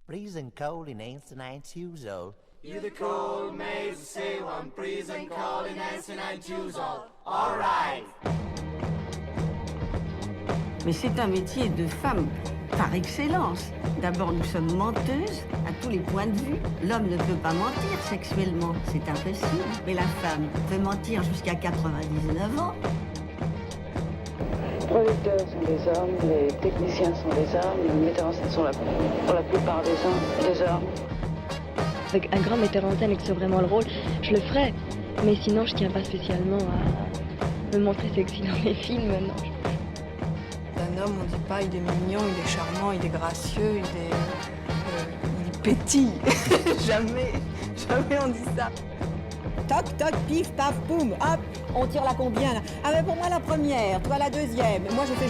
Freezing cold in Amsterdam Tuesday. You're the cold maze, say one freezing cold in Amsterdam Tuesday. All right. Mais c'est un métier de femme par excellence. D'abord, nous sommes menteuses à tous les points de vue. L'homme ne peut pas mentir sexuellement, c'est impossible. Mais la femme peut mentir jusqu'à 99 ans. Les producteurs sont des hommes, les techniciens sont des hommes, les metteurs en scène sont pour la plupart des hommes. Avec un grand metteur en scène et que c'est vraiment le rôle, je le ferais. Mais sinon, je tiens pas spécialement à me montrer sexy dans mes films, non. D'un homme, on dit pas il est mignon, il est charmant, il est gracieux, il pétille. jamais on dit ça. Toc, toc, pif, paf, boum, hop, on tire la combien là? Ah mais pour moi la première, toi la deuxième. Moi je fais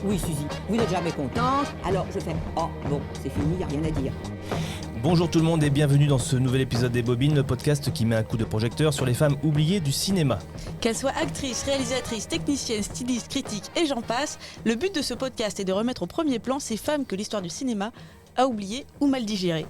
oui Suzy, vous n'êtes jamais contente. Alors je fais, oh bon, c'est fini, y a rien à dire. Bonjour tout le monde et bienvenue dans ce nouvel épisode des Bobines, le podcast qui met un coup de projecteur sur les femmes oubliées du cinéma. Qu'elles soient actrices, réalisatrices, techniciennes, stylistes, critiques et j'en passe, le but de ce podcast est de remettre au premier plan ces femmes que l'histoire du cinéma a oubliées ou mal digérées.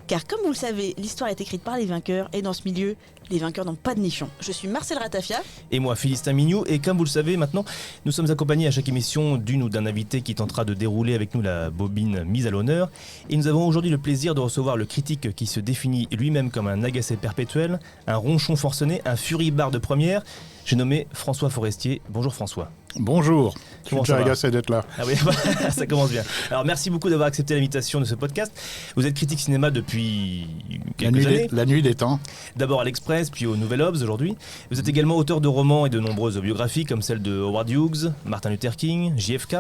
Car comme vous le savez, l'histoire est écrite par les vainqueurs et dans ce milieu, les vainqueurs n'ont pas de nichon. Je suis Marcel Ratafia. Et moi, Philistin Mignou. Et comme vous le savez maintenant, nous sommes accompagnés à chaque émission d'une ou d'un invité qui tentera de dérouler avec nous la bobine mise à l'honneur. Et nous avons aujourd'hui le plaisir de recevoir le critique qui se définit lui-même comme un agacé perpétuel, un ronchon forcené, un furibard de première. J'ai nommé François Forestier. Bonjour François. Bonjour, je suis déjà agacé d'être là. Ah oui, ça commence bien. Alors merci beaucoup d'avoir accepté l'invitation de ce podcast. Vous êtes critique cinéma depuis quelques années. La nuit des temps. D'abord à l'Express, puis au Nouvel Obs aujourd'hui. Vous êtes également auteur de romans et de nombreuses biographies comme celle de Howard Hughes, Martin Luther King, JFK.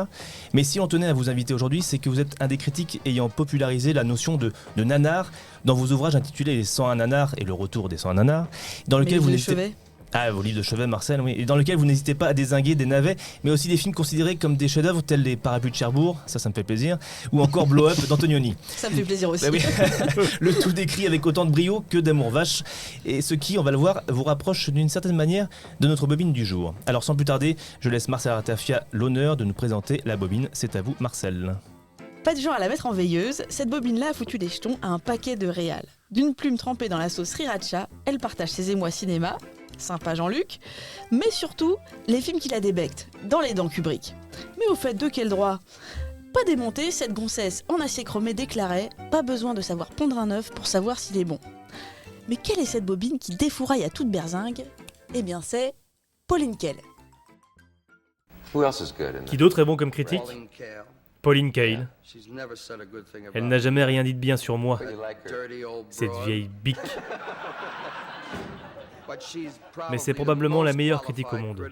Mais si on tenait à vous inviter aujourd'hui, c'est que vous êtes un des critiques ayant popularisé la notion de nanar dans vos ouvrages intitulés Les 101 nanars et le retour des 101 nanars, dans lequel vous n'hésitez... Ah, vos livres de chevet, Marcel, oui. Et dans lequel vous n'hésitez pas à dézinguer des navets, mais aussi des films considérés comme des chefs-d'œuvre tels les Parapluies de Cherbourg, ça me fait plaisir, ou encore Blow Up d'Antonioni. Ça me fait plaisir aussi. Bah oui. Le tout décrit avec autant de brio que d'amour vache, et ce qui, on va le voir, vous rapproche d'une certaine manière de notre bobine du jour. Alors sans plus tarder, je laisse Marcel Ratafia l'honneur de nous présenter la bobine. C'est à vous, Marcel. Pas du genre à la mettre en veilleuse, cette bobine-là a foutu les jetons à un paquet de réals. D'une plume trempée dans la sauce sriracha, elle partage ses émois cinéma, sympa Jean-Luc, mais surtout les films qui la débectent, dans les dents Kubrick. Mais au fait, de quel droit ? Pas démonté, cette grossesse en acier chromé déclarait « Pas besoin de savoir pondre un œuf pour savoir s'il est bon ». Mais quelle est cette bobine qui défouraille à toute berzingue ? Eh bien c'est Pauline Kael. Qui d'autre est bon comme critique ? Pauline Kael. Elle n'a jamais rien dit de bien sur moi, cette vieille bique. Mais c'est probablement la meilleure critique au monde,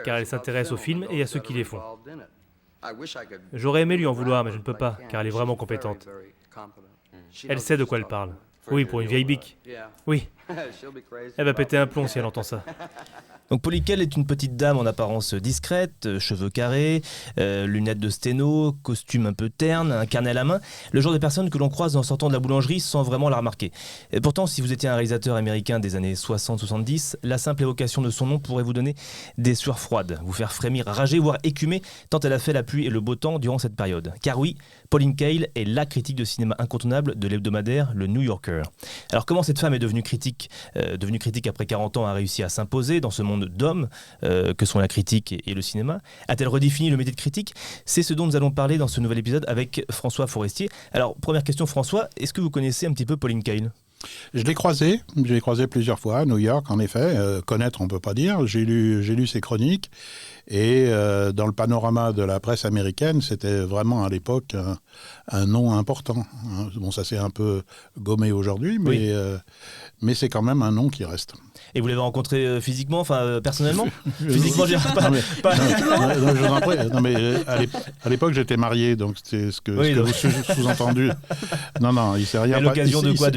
car elle s'intéresse aux films et à ceux qui les font. J'aurais aimé lui en vouloir, mais je ne peux pas, car elle est vraiment compétente. Elle sait de quoi elle parle. Oui, pour une vieille bique. Oui. Elle va péter un plomb si elle entend ça. Donc Pauline Kael est une petite dame en apparence discrète, cheveux carrés, lunettes de sténo, costume un peu terne, un carnet à la main, le genre de personne que l'on croise en sortant de la boulangerie sans vraiment la remarquer. Et pourtant, si vous étiez un réalisateur américain des années 60-70, la simple évocation de son nom pourrait vous donner des sueurs froides, vous faire frémir, rager, voire écumer, tant elle a fait la pluie et le beau temps durant cette période. Car oui, Pauline Kael est la critique de cinéma incontournable de l'hebdomadaire Le New Yorker. Alors comment cette femme est devenue critique après 40 ans, a réussi à s'imposer dans ce monde d'hommes que sont la critique et le cinéma? A-t-elle redéfini le métier de critique? C'est ce dont nous allons parler dans ce nouvel épisode avec François Forestier. Alors, première question François, est-ce que vous connaissez un petit peu Pauline Kael? Je l'ai croisé plusieurs fois à New York, en effet. Connaître, on ne peut pas dire. J'ai lu ses chroniques. Et dans le panorama de la presse américaine, c'était vraiment à l'époque un nom important. Bon, ça s'est un peu gommé aujourd'hui, mais c'est quand même un nom qui reste. Et vous l'avez rencontré physiquement, enfin personnellement? Physiquement, je vous en prie. Non, mais à l'époque, j'étais marié, donc c'est ce que vous sous-entendu. Non, il s'est rien. À l'occasion de quoi?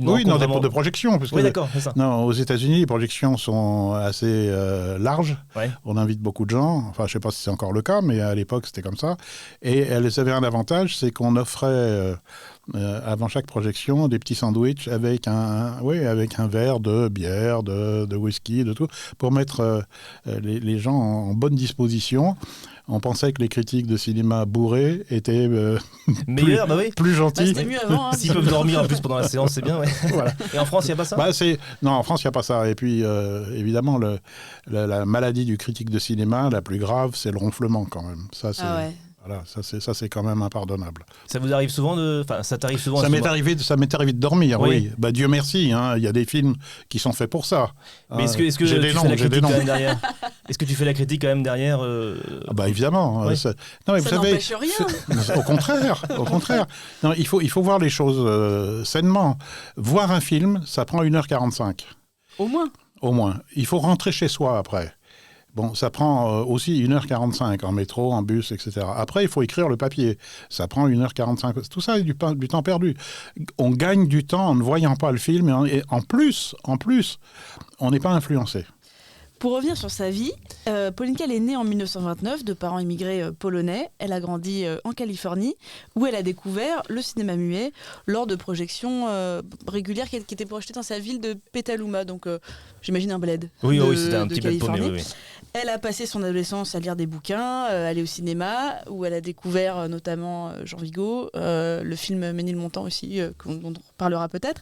Oui, non, de projections. Oui, d'accord, c'est ça. Non, aux États-Unis, les projections sont assez larges. Ouais. On invite beaucoup de gens. Enfin, je ne sais pas si c'est encore le cas, mais à l'époque, c'était comme ça. Et elles avaient un avantage, c'est qu'on offrait avant chaque projection, des petits sandwichs avec un verre de bière, de whisky, de tout, pour mettre les gens en bonne disposition. On pensait que les critiques de cinéma bourrés étaient meilleurs, plus gentils. C'était mieux avant. S'ils peuvent dormir en plus pendant la séance, c'est bien. Ouais. Voilà. Et en France, il n'y a pas ça ? Non, en France, il n'y a pas ça. Et puis, évidemment, la maladie du critique de cinéma, la plus grave, c'est le ronflement quand même. Ça, c'est... Voilà, ça c'est quand même impardonnable. Ça vous arrive souvent ça t'arrive souvent Ça m'est arrivé de dormir, oui. Bah, Dieu merci, il y a des films qui sont faits pour ça. Mais est-ce que tu fais la critique quand même derrière ? Est-ce que tu fais la critique quand même derrière Bah évidemment. Oui. Non, mais ça vous savez, n'empêche rien. Au contraire. Non, il faut voir les choses sainement. Voir un film, ça prend 1h45. Au moins. Il faut rentrer chez soi après. Bon, ça prend aussi 1h45 en métro, en bus, etc. Après, il faut écrire le papier. Ça prend 1h45. Tout ça est du temps perdu. On gagne du temps en ne voyant pas le film. Et en plus, on n'est pas influencé. Pour revenir sur sa vie, Pauline Kael est née en 1929 de parents immigrés polonais. Elle a grandi en Californie, où elle a découvert le cinéma muet lors de projections régulières qui étaient projetées dans sa ville de Petaluma, donc j'imagine un bled. Oui, c'était un petit bled paumé, oui. Elle a passé son adolescence à lire des bouquins, aller au cinéma, où elle a découvert notamment Jean Vigo, le film Ménilmontant aussi, dont on parlera peut-être.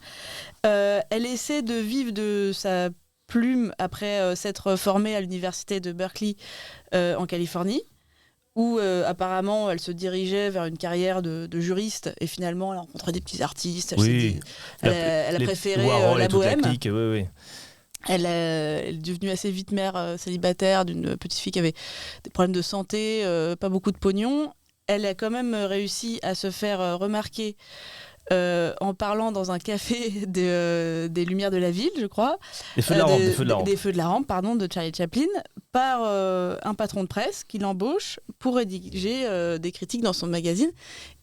Elle essaie de vivre de sa plume après s'être formée à l'université de Berkeley en Californie, où apparemment elle se dirigeait vers une carrière de juriste, et finalement elle a rencontré des petits artistes. Elle a préféré la bohème. Oui. Elle est devenue assez vite mère célibataire d'une petite fille qui avait des problèmes de santé, pas beaucoup de pognon. Elle a quand même réussi à se faire remarquer en parlant dans un café des Lumières de la Ville, je crois. Des Feux de la Rampe, pardon, de Charlie Chaplin, par un patron de presse qui l'embauche pour rédiger des critiques dans son magazine.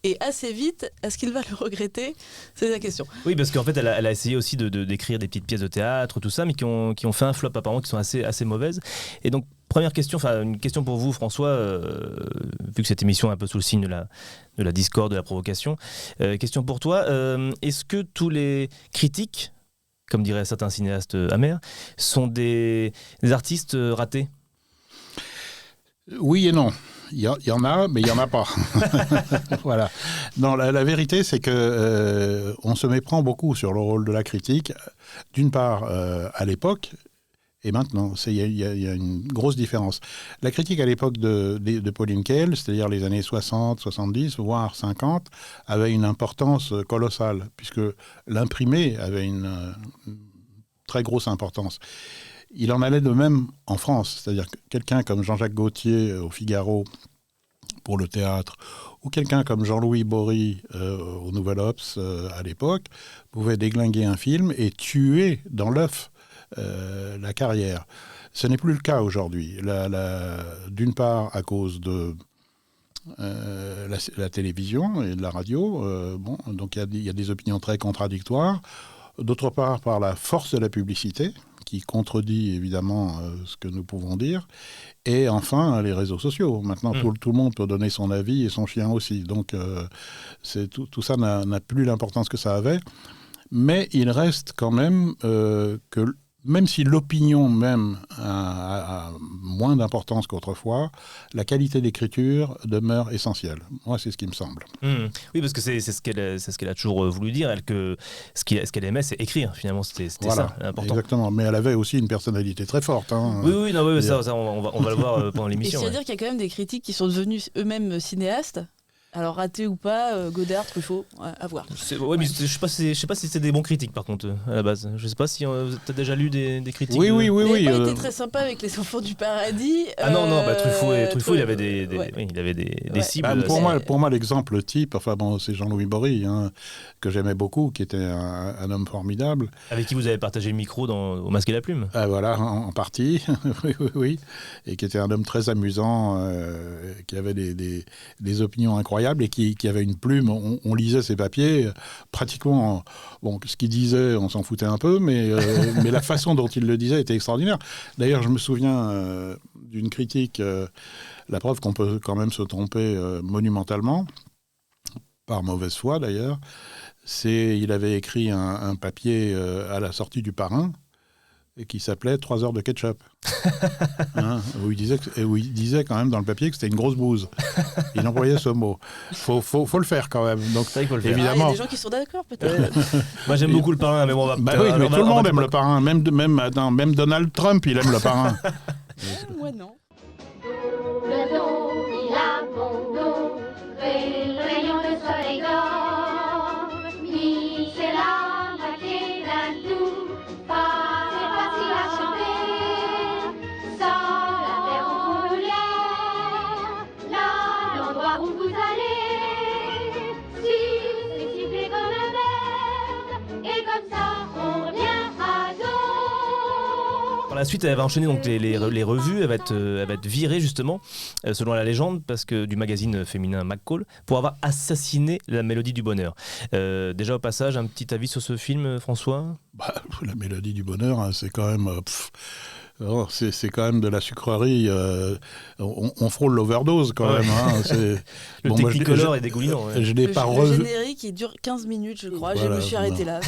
Et assez vite, est-ce qu'il va le regretter ? C'est la question. Oui, parce qu'en fait, elle a essayé aussi d'écrire des petites pièces de théâtre, tout ça, mais qui ont fait un flop apparemment, qui sont assez mauvaises. Et donc, première question, une question pour vous, François, vu que cette émission est un peu sous le signe de la discorde, de la provocation. Question pour toi, est-ce que tous les critiques, comme diraient certains cinéastes amers, sont des artistes ratés ? Oui et non. Il y en a, mais il n'y en a pas. Voilà. Non, la vérité, c'est que on se méprend beaucoup sur le rôle de la critique. D'une part, à l'époque, et maintenant, il y a une grosse différence. La critique à l'époque de Pauline Kael, c'est-à-dire les années 60, 70, voire 50, avait une importance colossale, puisque l'imprimé avait une très grosse importance. Il en allait de même en France, c'est-à-dire que quelqu'un comme Jean-Jacques Gaultier au Figaro pour le théâtre, ou quelqu'un comme Jean-Louis Bory au Nouvel Obs à l'époque, pouvait déglinguer un film et tuer dans l'œuf la carrière. Ce n'est plus le cas aujourd'hui. D'une part, à cause de la télévision et de la radio, donc il y a des opinions très contradictoires. D'autre part, par la force de la publicité, qui contredit évidemment ce que nous pouvons dire. Et enfin, les réseaux sociaux. Maintenant, tout le monde peut donner son avis et son chien aussi. Donc, tout ça n'a plus l'importance que ça avait. Mais il reste quand même que, même si l'opinion même a moins d'importance qu'autrefois, la qualité d'écriture demeure essentielle. Moi, c'est ce qui me semble. Oui, parce que c'est ce qu'elle a toujours voulu dire. Ce qu'elle aimait, c'est écrire. Finalement, c'était voilà, ça, important. Exactement. Mais elle avait aussi une personnalité très forte. Hein. Oui, ça, on va le voir pendant l'émission. Et c'est-à-dire qu'il y a quand même des critiques qui sont devenus eux-mêmes cinéastes. Alors, raté ou pas, Godard, Truffaut, à voir. Oui, mais je sais pas si c'est des bons critiques, par contre, à la base. Je sais pas si tu as déjà lu des critiques. Oui. Il n'a pas été très sympa avec Les Enfants du Paradis. Ah non, Truffaut, il avait des cibles. Pour moi, l'exemple type, c'est Jean-Louis Bory, que j'aimais beaucoup, qui était un homme formidable. Avec qui vous avez partagé le micro au Masque et la Plume. Voilà, en partie, oui. Et qui était un homme très amusant, qui avait des opinions incroyables, et qui avait une plume. On lisait ses papiers pratiquement. Ce qu'il disait, on s'en foutait un peu, mais la façon dont il le disait était extraordinaire. D'ailleurs, je me souviens d'une critique, la preuve qu'on peut quand même se tromper monumentalement. par mauvaise foi d'ailleurs. Il avait écrit un papier à la sortie du Parrain qui s'appelait 3 heures de ketchup. Où il disait quand même dans le papier que c'était une grosse bouse. Il employait ce mot. Faut le faire quand même. Donc, c'est vrai qu'il faut le faire. Il Évidemment. y a des gens qui sont d'accord, peut-être. Moi, j'aime beaucoup le Parrain, mais bon, oui, mais tout le monde aime le Parrain. Même Donald Trump, il aime le Parrain. Moi, non. Le dos, il a bon dos, et le rayon de soleil d'or. Mi, c'est la moitié d'un tout, pas c'est facile à chanter. Sans la terre en couleur, là, l'endroit où vous allez. Si, c'est sifflé comme un verre, et comme ça, on revient à dos. Par la suite, elle va enchaîner donc les revues, elle va être virée justement, selon la légende, parce que du magazine féminin McCall, pour avoir assassiné la Mélodie du Bonheur. Déjà au passage, un petit avis sur ce film, François ? La Mélodie du Bonheur, hein, c'est quand même... c'est quand même de la sucrerie. On frôle l'overdose quand même. Hein. Le Technicolor est dégoulinant. Ouais. Je l'ai pas Le revu. générique, il dure 15 minutes, je crois. Je me suis arrêté là.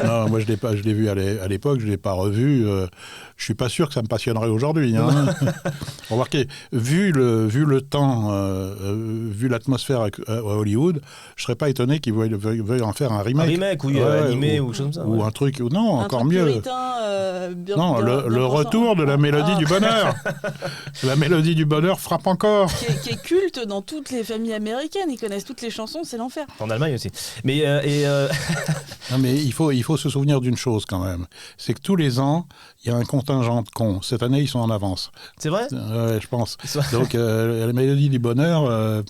Non, moi je l'ai vu à l'époque, je l'ai pas revu. Je suis pas sûr que ça me passionnerait aujourd'hui. Hein. Remarquez, vu le temps, vu l'atmosphère à Hollywood, je serais pas étonné qu'ils veuillent en faire un remake. Un remake, oui, animé ou chose comme ça. Ou ouais. un truc, non, un encore truc mieux. Puritain, bien, le retour de la Mélodie du Bonheur. La Mélodie du Bonheur frappe encore. Qui est culte dans toutes les familles américaines. Ils connaissent toutes les chansons, c'est l'enfer. En Allemagne aussi. Mais Non, mais il faut se souvenir d'une chose quand même. C'est que tous les ans, il y a un contingent de cons. Cette année, ils sont en avance. C'est vrai ? Ouais, je pense. Donc, la Mélodie du Bonheur...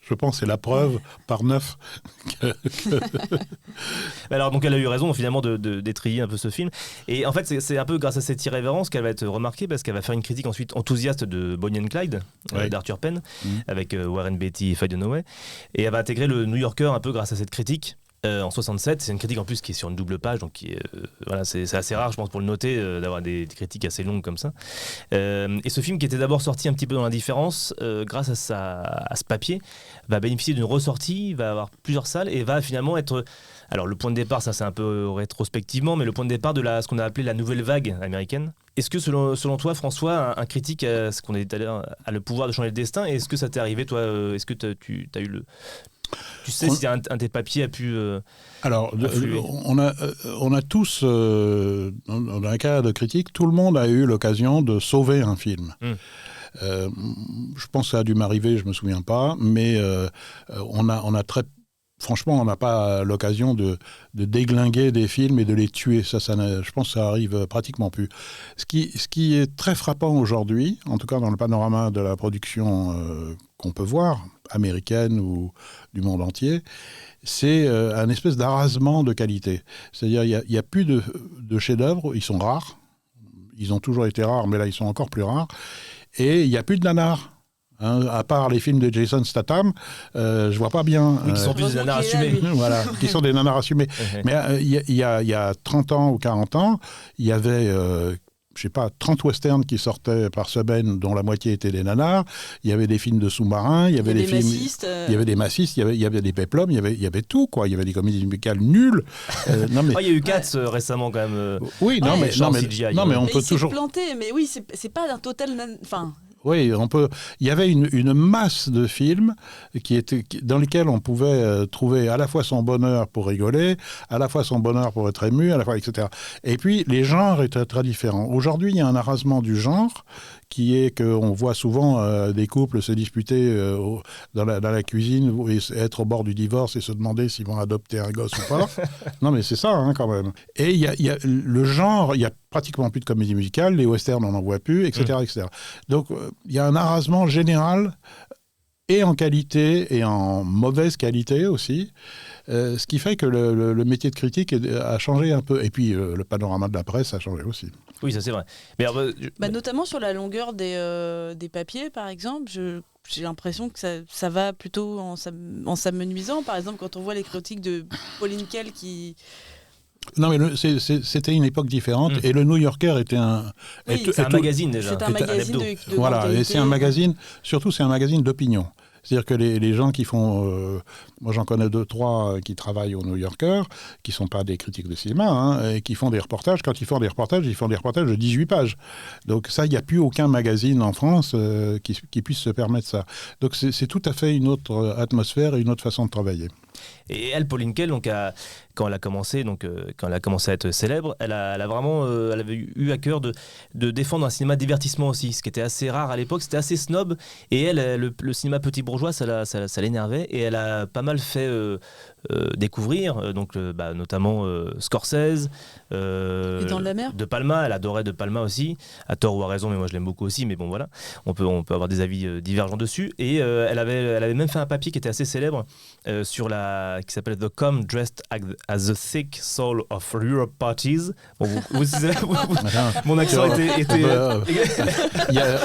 je pense que c'est la preuve par 9 Alors, donc, elle a eu raison finalement d'étrier un peu ce film. Et en fait, c'est un peu grâce à cette irrévérence qu'elle va être remarquée, parce qu'elle va faire une critique ensuite enthousiaste de Bonnie and Clyde, d'Arthur Penn, avec Warren Beatty et Faye Dunaway. Et elle va intégrer le New Yorker un peu grâce à cette critique. En 67, c'est une critique en plus qui est sur une double page, donc voilà, c'est assez rare, je pense, pour le noter, d'avoir des critiques assez longues comme ça. Et ce film, qui était d'abord sorti un petit peu dans l'indifférence, grâce à ce papier, va bénéficier d'une ressortie, va avoir plusieurs salles et va finalement être... Alors le point de départ, ça c'est un peu rétrospectivement, mais le point de départ de ce qu'on a appelé la nouvelle vague américaine. Est-ce que selon toi, François, un critique, ce qu'on a dit tout à l'heure, a le pouvoir de changer le destin ? Et est-ce que ça t'est arrivé, toi ? Est-ce que tu as eu le... Tu sais si un de tes papiers a pu... Alors, on a tous, dans un cas de critique, tout le monde a eu l'occasion de sauver un film. Je pense que ça a dû m'arriver, je ne me souviens pas, mais on a très... Franchement, on n'a pas l'occasion de déglinguer des films et de les tuer. Je pense que ça arrive pratiquement plus. Ce qui est très frappant aujourd'hui, en tout cas dans le panorama de la production qu'on peut voir, américaine ou du monde entier, c'est un espèce d'arasement de qualité. C'est-à-dire il n'y a plus de chefs-d'œuvre, ils sont rares. Ils ont toujours été rares, mais là ils sont encore plus rares. Et il n'y a plus de nanars. Hein, à part les films de Jason Statham, je vois pas bien. Oui, qui sont plus des nanars assumés. Voilà, qui sont des nanars assumés. Mais il y a 30 ans ou 40 ans, il y avait... je sais pas, 30 westerns qui sortaient par semaine, dont la moitié étaient des nanars. Il y avait des films de sous-marins, il y avait des films... massistes, il y avait des massistes, il y avait des péplums, il y avait tout, quoi. Il y avait des comédies musicales nulles. Non, mais... il y a eu Cats récemment, quand même. Oui, non, mais on peut toujours... Il s'est planté, mais oui, c'est pas un total... Enfin... Oui, il y avait une masse de films dans lesquels on pouvait trouver à la fois son bonheur pour rigoler, à la fois son bonheur pour être ému, à la fois, etc. Et puis, les genres étaient très différents. Aujourd'hui, il y a un arasement du genre qui est qu'on voit souvent des couples se disputer dans la cuisine et être au bord du divorce et se demander s'ils vont adopter un gosse ou pas. Non, mais c'est ça, hein, quand même. Et il y a le genre, il y a pratiquement plus de comédie musicale, les westerns, on n'en voit plus, etc. etc. Donc, il y a un arasement général, et en qualité, et en mauvaise qualité aussi, ce qui fait que le métier de critique a changé un peu. Et puis, le panorama de la presse a changé aussi. Oui, ça c'est vrai. Mais notamment sur la longueur des papiers, par exemple, j'ai l'impression que ça va plutôt en s'amenuisant. Par exemple, quand on voit les critiques de Pauline Kael qui... Non, mais c'était une époque différente, et le New Yorker était un... Oui, c'est un magazine déjà. C'est un magazine de voilà, et c'est un magazine, surtout c'est un magazine d'opinion. C'est-à-dire que les gens qui font... moi, j'en connais 2-3 qui travaillent au New Yorker, qui ne sont pas des critiques de cinéma, hein, et qui font des reportages. Quand ils font des reportages de 18 pages. Donc ça, il n'y a plus aucun magazine en France qui puisse se permettre ça. Donc c'est tout à fait une autre atmosphère et une autre façon de travailler. Et elle, Pauline Kael, donc, quand elle a commencé à être célèbre, elle avait eu à cœur de défendre un cinéma divertissement aussi, ce qui était assez rare à l'époque. C'était assez snob. Et elle, le cinéma petit bourgeois, ça l'énervait. Et elle a pas mal fait découvrir, notamment Scorsese, Les Dents de la Mer. De Palma. Elle adorait De Palma aussi, à tort ou à raison, mais moi je l'aime beaucoup aussi. Mais bon, voilà, on peut avoir des avis divergents dessus. Et elle avait même fait un papier qui était assez célèbre qui s'appelle The Come Dressed as the Thick Soul of Europe Parties. Bon, mon accent était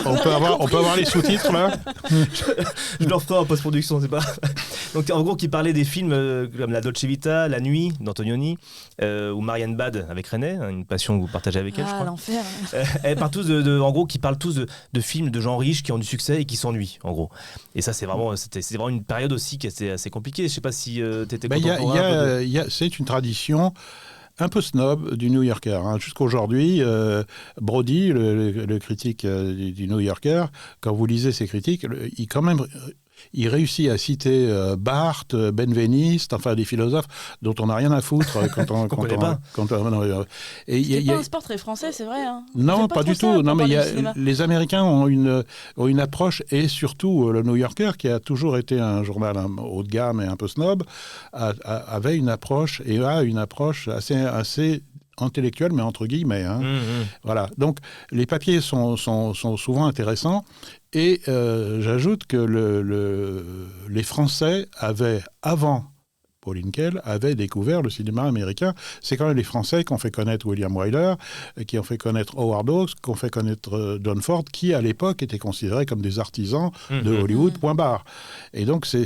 on peut avoir les sous-titres là. Je le referai en post-production, c'est pas. Donc en gros, qui parlait des films comme La Dolce Vita, La Nuit d'Antonioni, ou Marianne Bad avec René, une passion que vous partagez avec elle, je crois. L'enfer. Elle parle tous en gros, qui parlent tous de films de gens riches qui ont du succès et qui s'ennuient, en gros. Et ça, c'était vraiment une période aussi qui était assez compliquée. Je sais pas si t'étais contemporain. C'est une tradition un peu snob du New Yorker. Hein. Jusqu'aujourd'hui, Brody, le critique du New Yorker, quand vous lisez ses critiques, il réussit à citer Barthes, Benveniste, enfin des philosophes dont on n'a rien à foutre C'est pas un sport très français, c'est vrai. Hein. Non, pas du tout. Non, mais les Américains ont une approche, et surtout le New Yorker, qui a toujours été un journal haut de gamme et un peu snob, avait une approche assez intellectuelle, mais entre guillemets. Hein. Voilà. Donc les papiers sont souvent intéressants. Et j'ajoute que les Français avaient, avant Pauline Kael, avaient découvert le cinéma américain. C'est quand même les Français qui ont fait connaître William Wyler, qui ont fait connaître Howard Hawks, qui ont fait connaître John Ford, qui à l'époque étaient considérés comme des artisans de Hollywood, point barre. Et donc c'est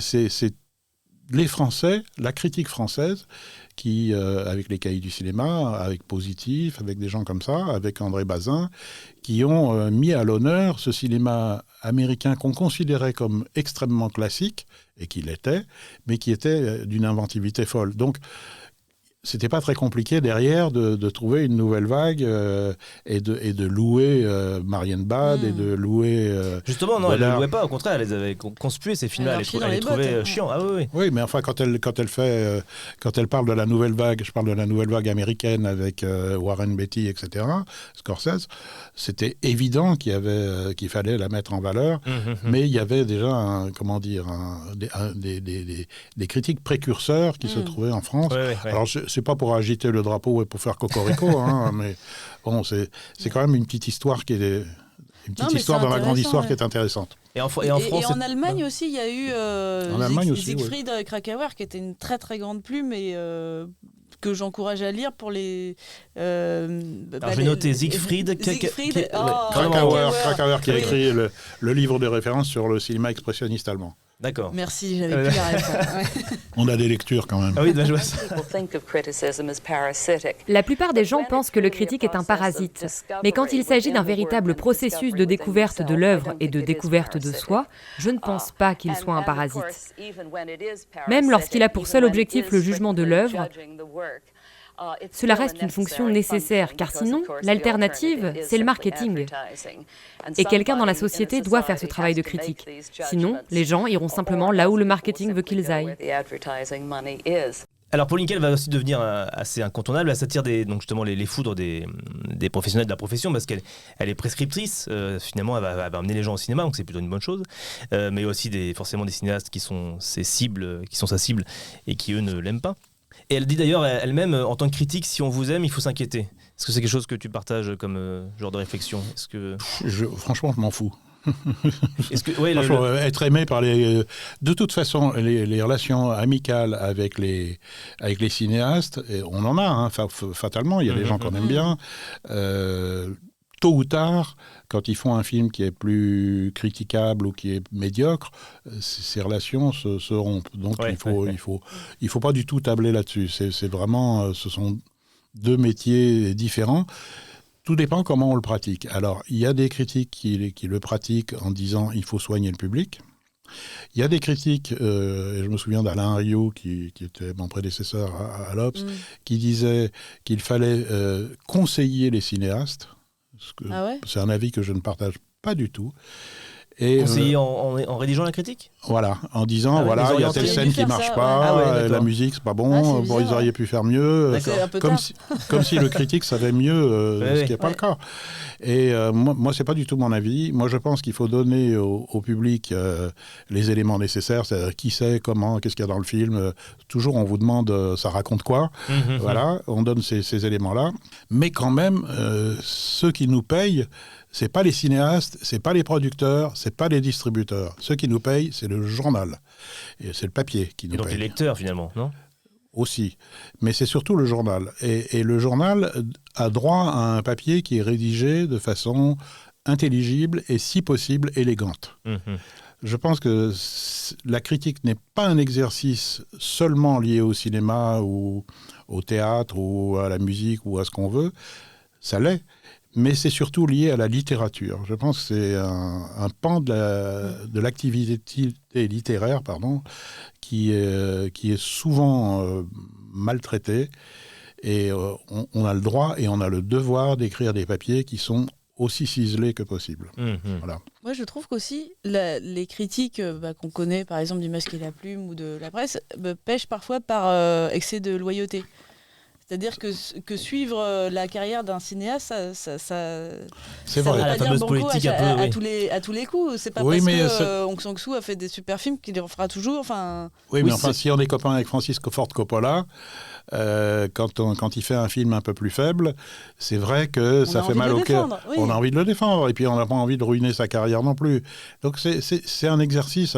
les Français, la critique française, qui, avec les cahiers du cinéma, avec Positif, avec des gens comme ça, avec André Bazin, qui ont mis à l'honneur ce cinéma américain qu'on considérait comme extrêmement classique, et qui l'était, mais qui était d'une inventivité folle. Donc, c'était pas très compliqué derrière de trouver une nouvelle vague et de louer Marianne Bad et de louer... Justement, non, elle ne louait pas, au contraire, elle les avait conspués, ces films-là, elle les trouvait chiants. Ah, oui. Oui, mais enfin, quand elle parle de la nouvelle vague, je parle de la nouvelle vague américaine avec Warren Beatty, etc., Scorsese, c'était évident qu'il fallait la mettre en valeur, mais il y avait déjà des critiques précurseurs qui se trouvaient en France. Alors, c'est pas pour agiter le drapeau et pour faire cocorico, hein, mais bon, c'est quand même une petite histoire dans la grande histoire qui est intéressante. Et en France, et en Allemagne aussi, il y a eu Siegfried Krakauer, qui était une très très grande plume et que j'encourage à lire pour les... Alors, je vais noter Siegfried Krakauer qui a écrit le livre de référence sur le cinéma expressionniste allemand. D'accord. Merci, j'avais plus la réponse. On a des lectures quand même. Ah oui, je vois ça. La plupart des gens pensent que le critique est un parasite. Mais quand il s'agit d'un véritable processus de découverte de l'œuvre et de découverte de soi, je ne pense pas qu'il soit un parasite. Même lorsqu'il a pour seul objectif le jugement de l'œuvre, cela reste une fonction nécessaire, car sinon, l'alternative, c'est le marketing. Et quelqu'un dans la société doit faire ce travail de critique. Sinon, les gens iront simplement là où le marketing veut qu'ils aillent. Alors Pauline Kael va aussi devenir assez incontournable. Elle s'attire donc justement les foudres des professionnels de la profession, parce qu'elle est prescriptrice. Finalement, elle va amener les gens au cinéma, donc c'est plutôt une bonne chose. Mais aussi forcément des cinéastes qui sont sa cible et qui eux ne l'aiment pas. Et elle dit d'ailleurs elle-même, en tant que critique, si on vous aime, il faut s'inquiéter. Est-ce que c'est quelque chose que tu partages comme genre de réflexion ? Franchement, je m'en fous. Franchement, être aimé par les... De toute façon, les relations amicales avec les cinéastes, et on en a, hein, fatalement, il y a des gens qu'on aime bien. Tôt ou tard, quand ils font un film qui est plus critiquable ou qui est médiocre, ces relations se rompent. Donc il faut pas du tout tabler là-dessus. C'est vraiment, ce sont deux métiers différents. Tout dépend comment on le pratique. Alors, il y a des critiques qui le pratiquent en disant il faut soigner le public. Il y a des critiques, et je me souviens d'Alain Rioux, qui était mon prédécesseur à l'Obs, qui disait qu'il fallait conseiller les cinéastes. C'est un avis que je ne partage pas du tout. Et conseiller en rédigeant la critique ? Voilà, en disant, voilà, il y a telle scène qui ne marche pas, la musique, c'est pas bon, bon, ils auraient pu faire mieux. Comme si le critique savait mieux, ce qui n'est pas le cas. Et moi, c'est pas du tout mon avis. Moi, je pense qu'il faut donner au public les éléments nécessaires, c'est-à-dire qui sait, comment, qu'est-ce qu'il y a dans le film. Toujours, on vous demande, ça raconte quoi. Voilà, on donne ces éléments-là. Mais quand même, ceux qui nous payent, c'est pas les cinéastes, c'est pas les producteurs, c'est pas les distributeurs. Ceux qui nous payent, c'est le journal. Et c'est le papier qui nous paye. Et donc les lecteurs, finalement, non ? Aussi. Mais c'est surtout le journal. Et le journal a droit à un papier qui est rédigé de façon intelligible et, si possible, élégante. Je pense que la critique n'est pas un exercice seulement lié au cinéma ou au théâtre ou à la musique ou à ce qu'on veut. Ça l'est. Mais c'est surtout lié à la littérature. Je pense que c'est un pan de l'activité littéraire qui est souvent maltraité. Et on a le droit et on a le devoir d'écrire des papiers qui sont aussi ciselés que possible. Voilà. Moi, je trouve qu'aussi, les critiques qu'on connaît, par exemple, du Masque et la Plume ou de la presse, pêchent parfois par excès de loyauté. C'est-à-dire que suivre la carrière d'un cinéaste, ça c'est vrai. veut pas La dire fameuse banco politique à tous les coups. C'est pas parce que Hong Sang-soo a fait des super films qu'il les refera toujours. Oui, mais si on est copain avec Francis Ford Coppola, quand il fait un film un peu plus faible, c'est vrai que ça fait mal au cœur. Oui. On a envie de le défendre et puis on n'a pas envie de ruiner sa carrière non plus. Donc c'est un exercice,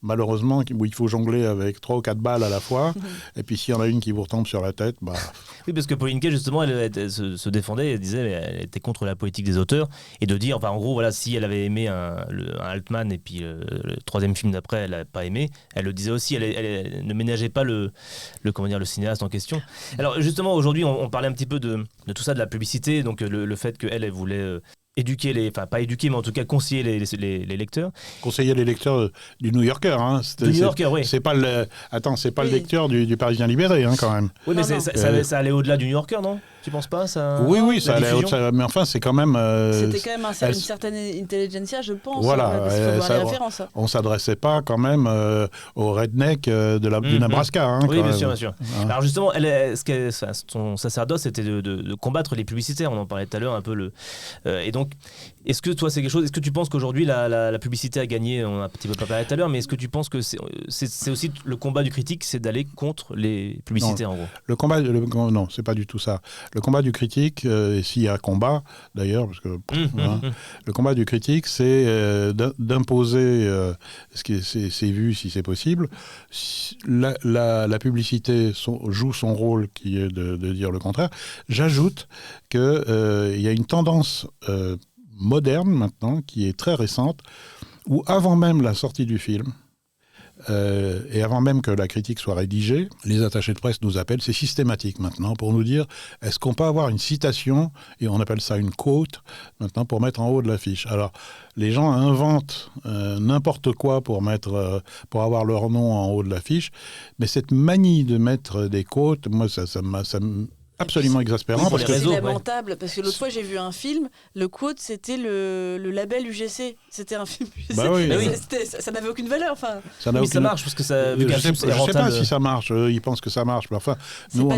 malheureusement, où il faut jongler avec 3 ou 4 balles à la fois. Et puis s'il y en a une qui vous retombe sur la tête, Oui, parce que Pauline Kael, justement, elle se défendait, elle disait elle était contre la politique des auteurs, et de dire, en gros, voilà, si elle avait aimé un Altman, et puis le 3e film d'après, elle n'a pas aimé, elle le disait aussi, elle ne ménageait pas le cinéaste en question. Alors, justement, aujourd'hui, on parlait un petit peu de tout ça, de la publicité, donc le fait qu'elle voulait éduquer pas éduquer, mais en tout cas conseiller les lecteurs. Conseiller les lecteurs du New Yorker, hein. Du New Yorker, oui. C'est pas le lecteur du Parisien libéré, hein, quand même. Oui, mais ça allait au-delà du New Yorker, non ? Tu penses pas ça ? Oui, ça allait au-delà. Mais enfin, c'est quand même. C'était quand même une certaine intelligentsia, je pense. Voilà. Parce qu'il faut voir les références. On s'adressait pas quand même aux rednecks du Nebraska. Hein, oui, bien sûr. Hein. Alors justement, son sacerdoce, c'était de combattre les publicitaires. On en parlait tout à l'heure un peu. Et donc, est-ce que toi, c'est quelque chose ? Est-ce que tu penses qu'aujourd'hui la publicité a gagné ? On a un petit peu pas parlé tout à l'heure, mais est-ce que tu penses que c'est aussi le combat du critique, c'est d'aller contre les publicitaires, en gros ? Non, c'est pas du tout ça. Le combat du critique, et s'il y a combat d'ailleurs, parce que le combat du critique, c'est d'imposer ce qui c'est vu si c'est possible. La publicité joue son rôle, qui est de dire le contraire. J'ajoute qu'il y a une tendance moderne maintenant, qui est très récente, où avant même la sortie du film, et avant même que la critique soit rédigée, les attachés de presse nous appellent, c'est systématique maintenant, pour nous dire est-ce qu'on peut avoir une citation, et on appelle ça une quote, maintenant, pour mettre en haut de l'affiche. Alors, les gens inventent n'importe quoi pour avoir leur nom en haut de l'affiche, mais cette manie de mettre des quotes, moi, ça absolument exaspérant. Oui, c'est lamentable, parce que l'autre fois j'ai vu un film, le quote c'était le label UGC, c'était un film UGC, ça n'avait aucune valeur. Ça marche, parce que ça, vu qu'un film c'est rentable. Je ne sais pas si ça marche, ils pensent que ça marche, mais enfin, nous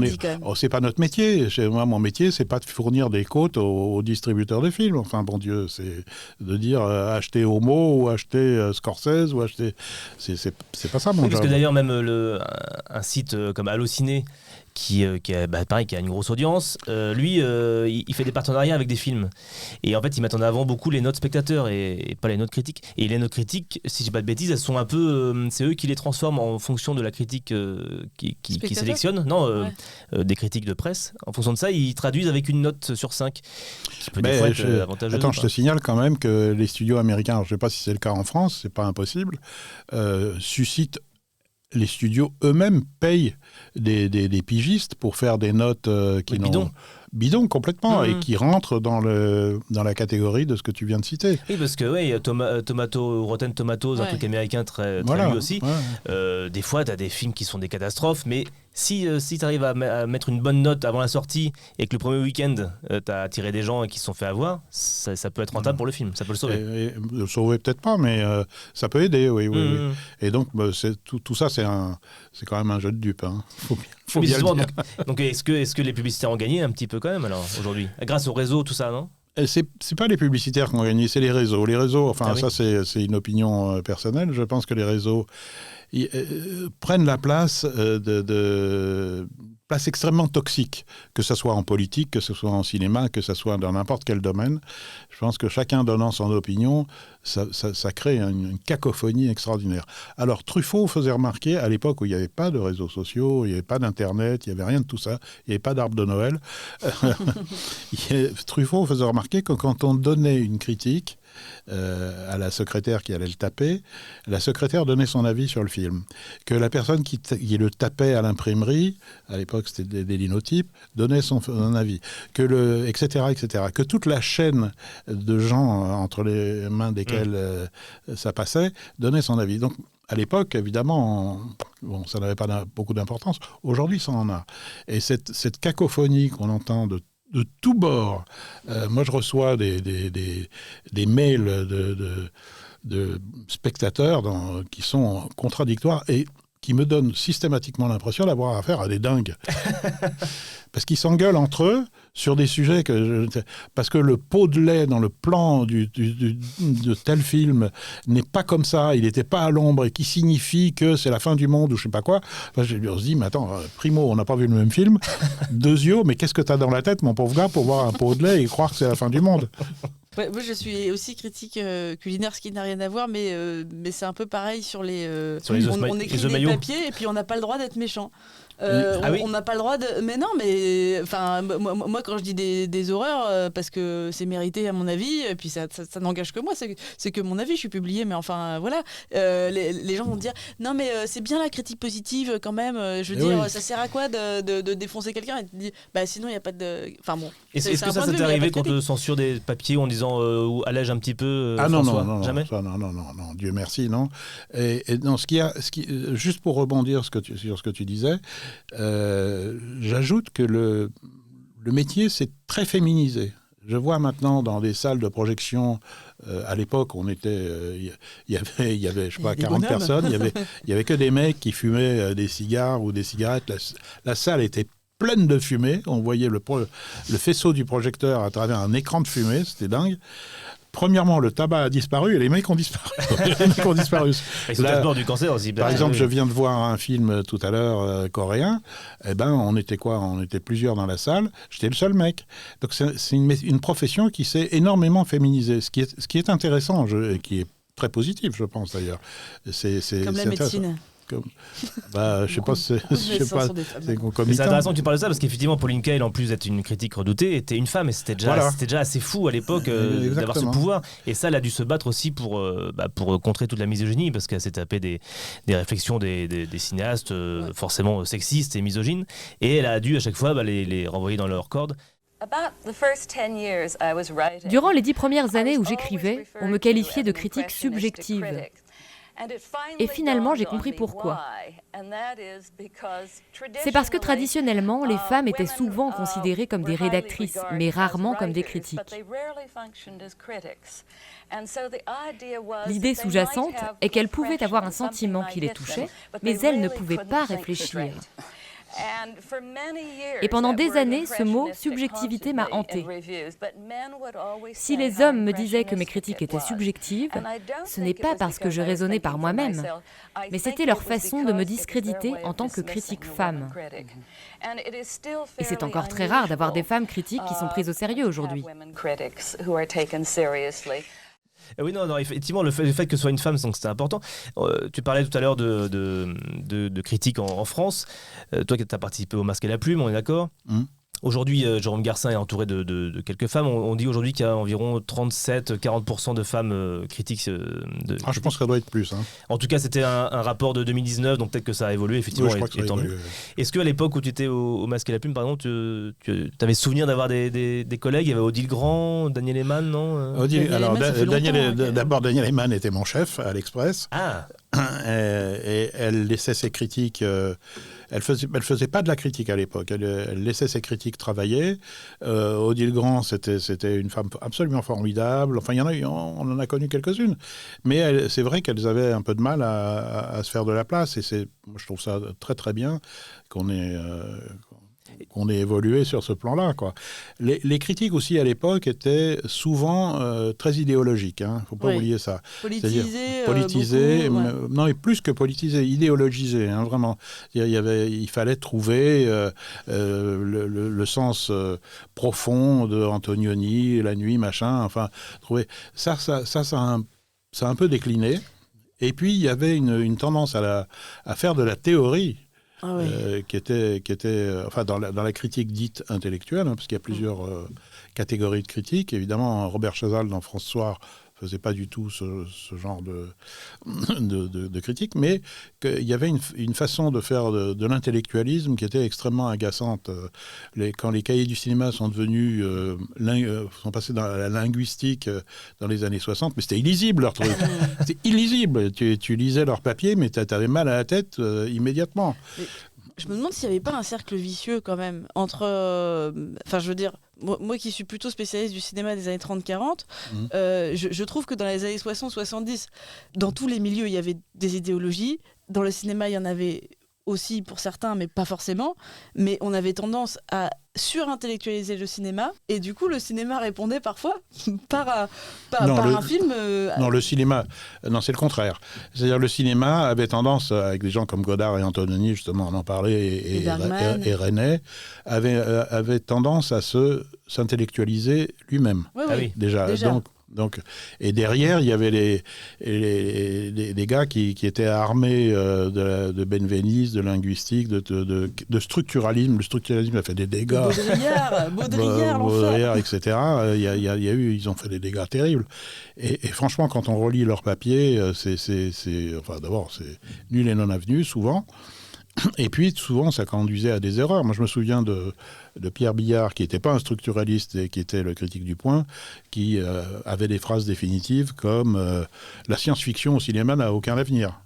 c'est pas notre métier. Moi, mon métier, c'est pas de fournir des quotes aux distributeurs de films, enfin bon Dieu, c'est de dire acheter Homo ou acheter Scorsese ou acheter... C'est pas ça mon job. Parce que d'ailleurs même un site comme Allociné, qui a une grosse audience, lui, il fait des partenariats avec des films. Et en fait, ils mettent en avant beaucoup les notes spectateurs et pas les notes critiques. Et les notes critiques, si je dis pas de bêtises, elles sont un peu... c'est eux qui les transforment en fonction de la critique qui sélectionne. Des critiques de presse. En fonction de ça, ils traduisent avec une note sur 5. Qui peut des fois être avantageuse. Attends, je te signale quand même que les studios américains, alors je ne sais pas si c'est le cas en France, c'est pas impossible, suscitent... Les studios eux-mêmes payent des pigistes pour faire des notes qui n'ont... bidons complètement et Mmh. qui rentrent dans la catégorie de ce que tu viens de citer. Oui, parce que Rotten Tomatoes, un Ouais. truc américain très Voilà. lu aussi. Ouais. Des fois, tu as des films qui sont des catastrophes, mais si tu arrives à mettre une bonne note avant la sortie et que le premier week-end, tu as attiré des gens qui se sont fait avoir, ça peut être rentable pour le film, ça peut le sauver. Et le sauver peut-être pas, mais ça peut aider, oui. Mmh. Et donc, tout ça, c'est quand même un jeu de dupes. Hein. Faut Mais bien le justement, dire. donc est-ce que les publicitaires ont gagné un petit peu quand même alors aujourd'hui, grâce au réseau, tout ça, non? C'est pas les publicitaires qui ont gagné, c'est les réseaux. Les réseaux, enfin, Ah oui. ça, c'est une opinion personnelle. Je pense que les réseaux prennent la place place extrêmement toxique, que ce soit en politique, que ce soit en cinéma, que ce soit dans n'importe quel domaine. Je pense que chacun donnant son opinion, ça crée une cacophonie extraordinaire. Alors Truffaut faisait remarquer, à l'époque où il n'y avait pas de réseaux sociaux, il n'y avait pas d'Internet, il n'y avait rien de tout ça, il n'y avait pas d'arbre de Noël, Truffaut faisait remarquer que quand on donnait une critique à la secrétaire qui allait le taper, la secrétaire donnait son avis sur le film. Que la personne qui le tapait à l'imprimerie, à l'époque c'était des linotypes, donnait son avis. Etc., etc. Que toute la chaîne de gens entre les mains desquels ça passait, donnait son avis. Donc, à l'époque, évidemment, ça n'avait pas beaucoup d'importance. Aujourd'hui, ça en a. Et cette cacophonie qu'on entend de tous bords. Moi, je reçois des mails de spectateurs qui sont contradictoires et qui me donnent systématiquement l'impression d'avoir affaire à des dingues. Parce qu'ils s'engueulent entre eux sur des sujets parce que le pot de lait dans le plan de tel film n'est pas comme ça, il n'était pas à l'ombre et qui signifie que c'est la fin du monde ou je sais pas quoi. Enfin, on se dit, mais attends, primo, on n'a pas vu le même film. Deuxio, mais qu'est-ce que tu as dans la tête, mon pauvre gars, pour voir un pot de lait et croire que c'est la fin du monde? Ouais, moi, je suis aussi critique culinaire, ce qui n'a rien à voir, mais c'est un peu pareil sur les. On écrit des papiers et puis on n'a pas le droit d'être méchant. On n'a pas le droit de. Mais non, mais enfin, moi quand je dis des horreurs, parce que c'est mérité à mon avis, et puis ça n'engage que moi, c'est que mon avis, je suis publié, mais enfin voilà, les gens vont dire non mais c'est bien la critique positive quand même. Je veux dire, ça sert à quoi de défoncer quelqu'un et de dire bah sinon il y a pas de. Enfin bon. Est-ce que ça t'est arrivé qu'on te censure des papiers en disant ou allège un petit peu non, jamais non, Dieu merci, non. Et non, juste pour rebondir sur ce que tu disais, j'ajoute que le métier s'est très féminisé. Je vois maintenant dans des salles de projection, à l'époque, il y avait je sais pas, 40 personnes, il y avait que des mecs qui fumaient des cigares ou des cigarettes. La salle était pleine de fumée. On voyait le faisceau du projecteur à travers un écran de fumée. C'était dingue. Premièrement, le tabac a disparu et les mecs ont disparu. Ils sont peut-être morts du cancer aussi. Par exemple, je viens de voir un film tout à l'heure coréen. Eh ben, on était plusieurs dans la salle. J'étais le seul mec. Donc c'est une profession qui s'est énormément féminisée. Ce qui est intéressant et qui est très positif, je pense d'ailleurs. C'est comme la médecine. Je sais pas, c'est concomitant. C'est intéressant que tu parles de ça parce qu'effectivement Pauline Kael, en plus d'être une critique redoutée, était une femme et c'était déjà assez fou à l'époque d'avoir ce pouvoir. Et ça, elle a dû se battre aussi pour contrer toute la misogynie parce qu'elle s'est tapée des réflexions des cinéastes forcément sexistes et misogynes et elle a dû à chaque fois les renvoyer dans leur corde. Durant les 10 premières années où j'écrivais, on me qualifiait de critique subjective. Et finalement, j'ai compris pourquoi. C'est parce que traditionnellement, les femmes étaient souvent considérées comme des rédactrices, mais rarement comme des critiques. L'idée sous-jacente est qu'elles pouvaient avoir un sentiment qui les touchait, mais elles ne pouvaient pas réfléchir. Et pendant des années, ce mot « subjectivité » m'a hantée. Si les hommes me disaient que mes critiques étaient subjectives, ce n'est pas parce que je raisonnais par moi-même, mais c'était leur façon de me discréditer en tant que critique femme. Et c'est encore très rare d'avoir des femmes critiques qui sont prises au sérieux aujourd'hui. Oui, non, effectivement, le fait que ce soit une femme, donc c'était important. Tu parlais tout à l'heure de critiques en France. Toi qui as participé au Masque et la Plume, on est d'accord ? Aujourd'hui, Jérôme Garcin est entouré de quelques femmes. On dit aujourd'hui qu'il y a environ 37-40% de femmes critiques. Je pense que ça doit être plus. Hein. En tout cas, c'était un rapport de 2019, donc peut-être que ça a évolué, effectivement. Oui, je crois que ça a évolué. Est-ce qu'à l'époque où tu étais au Masque et la Plume, par exemple, tu avais souvenir d'avoir des collègues? Il y avait Odile Grand, Daniel Eyman, non D'abord, Daniel Eyman était mon chef à l'Express. Ah. Et elle laissait ses critiques... Elle faisait pas de la critique à l'époque. Elle laissait ses critiques travailler. Odile Grand, c'était une femme absolument formidable. Enfin, on en a connu quelques-unes. Mais c'est vrai qu'elles avaient un peu de mal à se faire de la place. Et moi, je trouve ça très très bien qu'on ait évolué sur ce plan-là, quoi. Les critiques aussi à l'époque étaient souvent très idéologiques. Il ne faut pas oublier ça. Politisées. Non, et plus que politisées, idéologisées, vraiment. Il fallait trouver le sens profond de Antonioni, La Nuit, machin. Enfin, trouver ça a un peu décliné. Et puis il y avait une tendance à faire de la théorie. Qui était enfin, dans la critique dite intellectuelle, parce qu'il y a plusieurs catégories de critiques. Évidemment, Robert Chazal dans France Soir faisait pas du tout ce genre de critique, mais qu'il y avait une façon de faire de l'intellectualisme qui était extrêmement agaçante. Quand les cahiers du cinéma sont devenus sont passés dans la linguistique dans les années 60, mais c'était illisible leur truc. C'était illisible. Tu lisais leur papier, mais tu avais mal à la tête immédiatement. Je me demande s'il n'y avait pas un cercle vicieux quand même entre... Enfin, je veux dire, moi qui suis plutôt spécialiste du cinéma des années 30-40, je trouve que dans les années 60-70, dans tous les milieux, il y avait des idéologies. Dans le cinéma, il y en avait aussi pour certains, mais pas forcément. Mais on avait tendance à surintellectualiser le cinéma. Et du coup, le cinéma répondait parfois par un film... Non, le cinéma... Non, c'est le contraire. C'est-à-dire le cinéma avait tendance, avec des gens comme Godard et Antonioni, justement, on en parlait, et René, avait tendance à s'intellectualiser lui-même. Oui. Déjà. Donc, et derrière, il y avait les gars qui étaient armés de Benveniste, de linguistique, de structuralisme. Le structuralisme a fait des dégâts. Baudrillard, etc. Ils ont fait des dégâts terribles. Et franchement, quand on relit leurs papiers, d'abord, c'est nul et non avenu, souvent. Et puis, souvent, ça conduisait à des erreurs. Moi, je me souviens de Pierre Billard, qui n'était pas un structuraliste et qui était le critique du Point, qui avait des phrases définitives comme la science-fiction au cinéma n'a aucun avenir.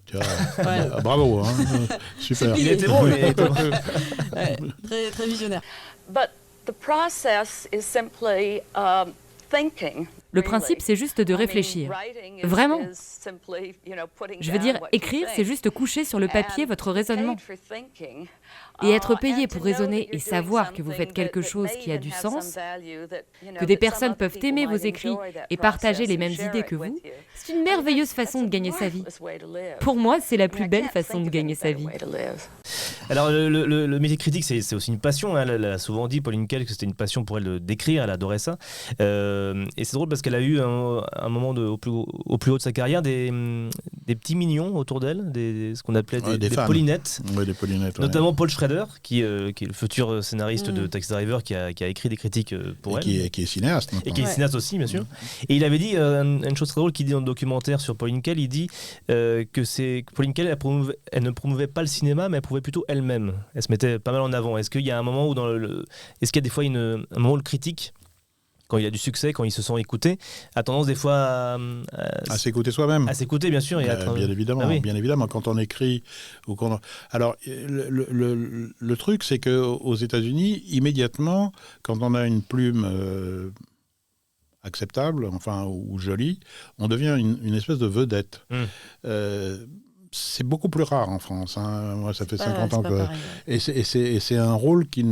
Bravo, hein, super. Il était bon, très, très visionnaire. But the process is simply thinking. Le principe, c'est juste de réfléchir. Vraiment. Je veux dire, écrire, c'est juste coucher sur le papier votre raisonnement. Et être payé pour raisonner et savoir que vous faites quelque chose qui a du sens, que des personnes peuvent aimer vos écrits et partager les mêmes idées que vous, c'est une merveilleuse façon de gagner sa vie. Pour moi, c'est la plus belle façon de gagner sa vie. Alors, le métier de critique, c'est aussi une passion. Elle a souvent dit, Pauline Kael, que c'était une passion pour elle d'écrire. Elle adorait ça. Et c'est drôle parce qu'elle a eu un moment au plus haut de sa carrière des petits mignons autour d'elle, ce qu'on appelait des Paulinettes. Oui, des Paulinettes. Notamment Paul Schrader, qui est le futur scénariste de Taxi Driver, qui a écrit des critiques pour elle. Qui est cinéaste. Et qui est cinéaste aussi, bien sûr. Et il avait dit une chose très drôle qu'il dit dans le documentaire sur Pauline Kael. Il dit que Pauline Kael, elle ne promouvait pas le cinéma, mais elle promouvait plutôt elle-même. Elle se mettait pas mal en avant. Est-ce qu'il y a un moment où est-ce qu'il y a des fois un moment où le critique, quand il a du succès, quand il se sent écouté, a tendance des fois à s'écouter soi-même. À s'écouter, bien sûr. Bien évidemment, bien évidemment, quand on écrit ou quand Alors, le truc, c'est qu'aux États-Unis, immédiatement, quand on a une plume acceptable, enfin, ou jolie, on devient une espèce de vedette. C'est beaucoup plus rare en France. Hein. Moi, ça fait 50 ans que... Et c'est un rôle qui,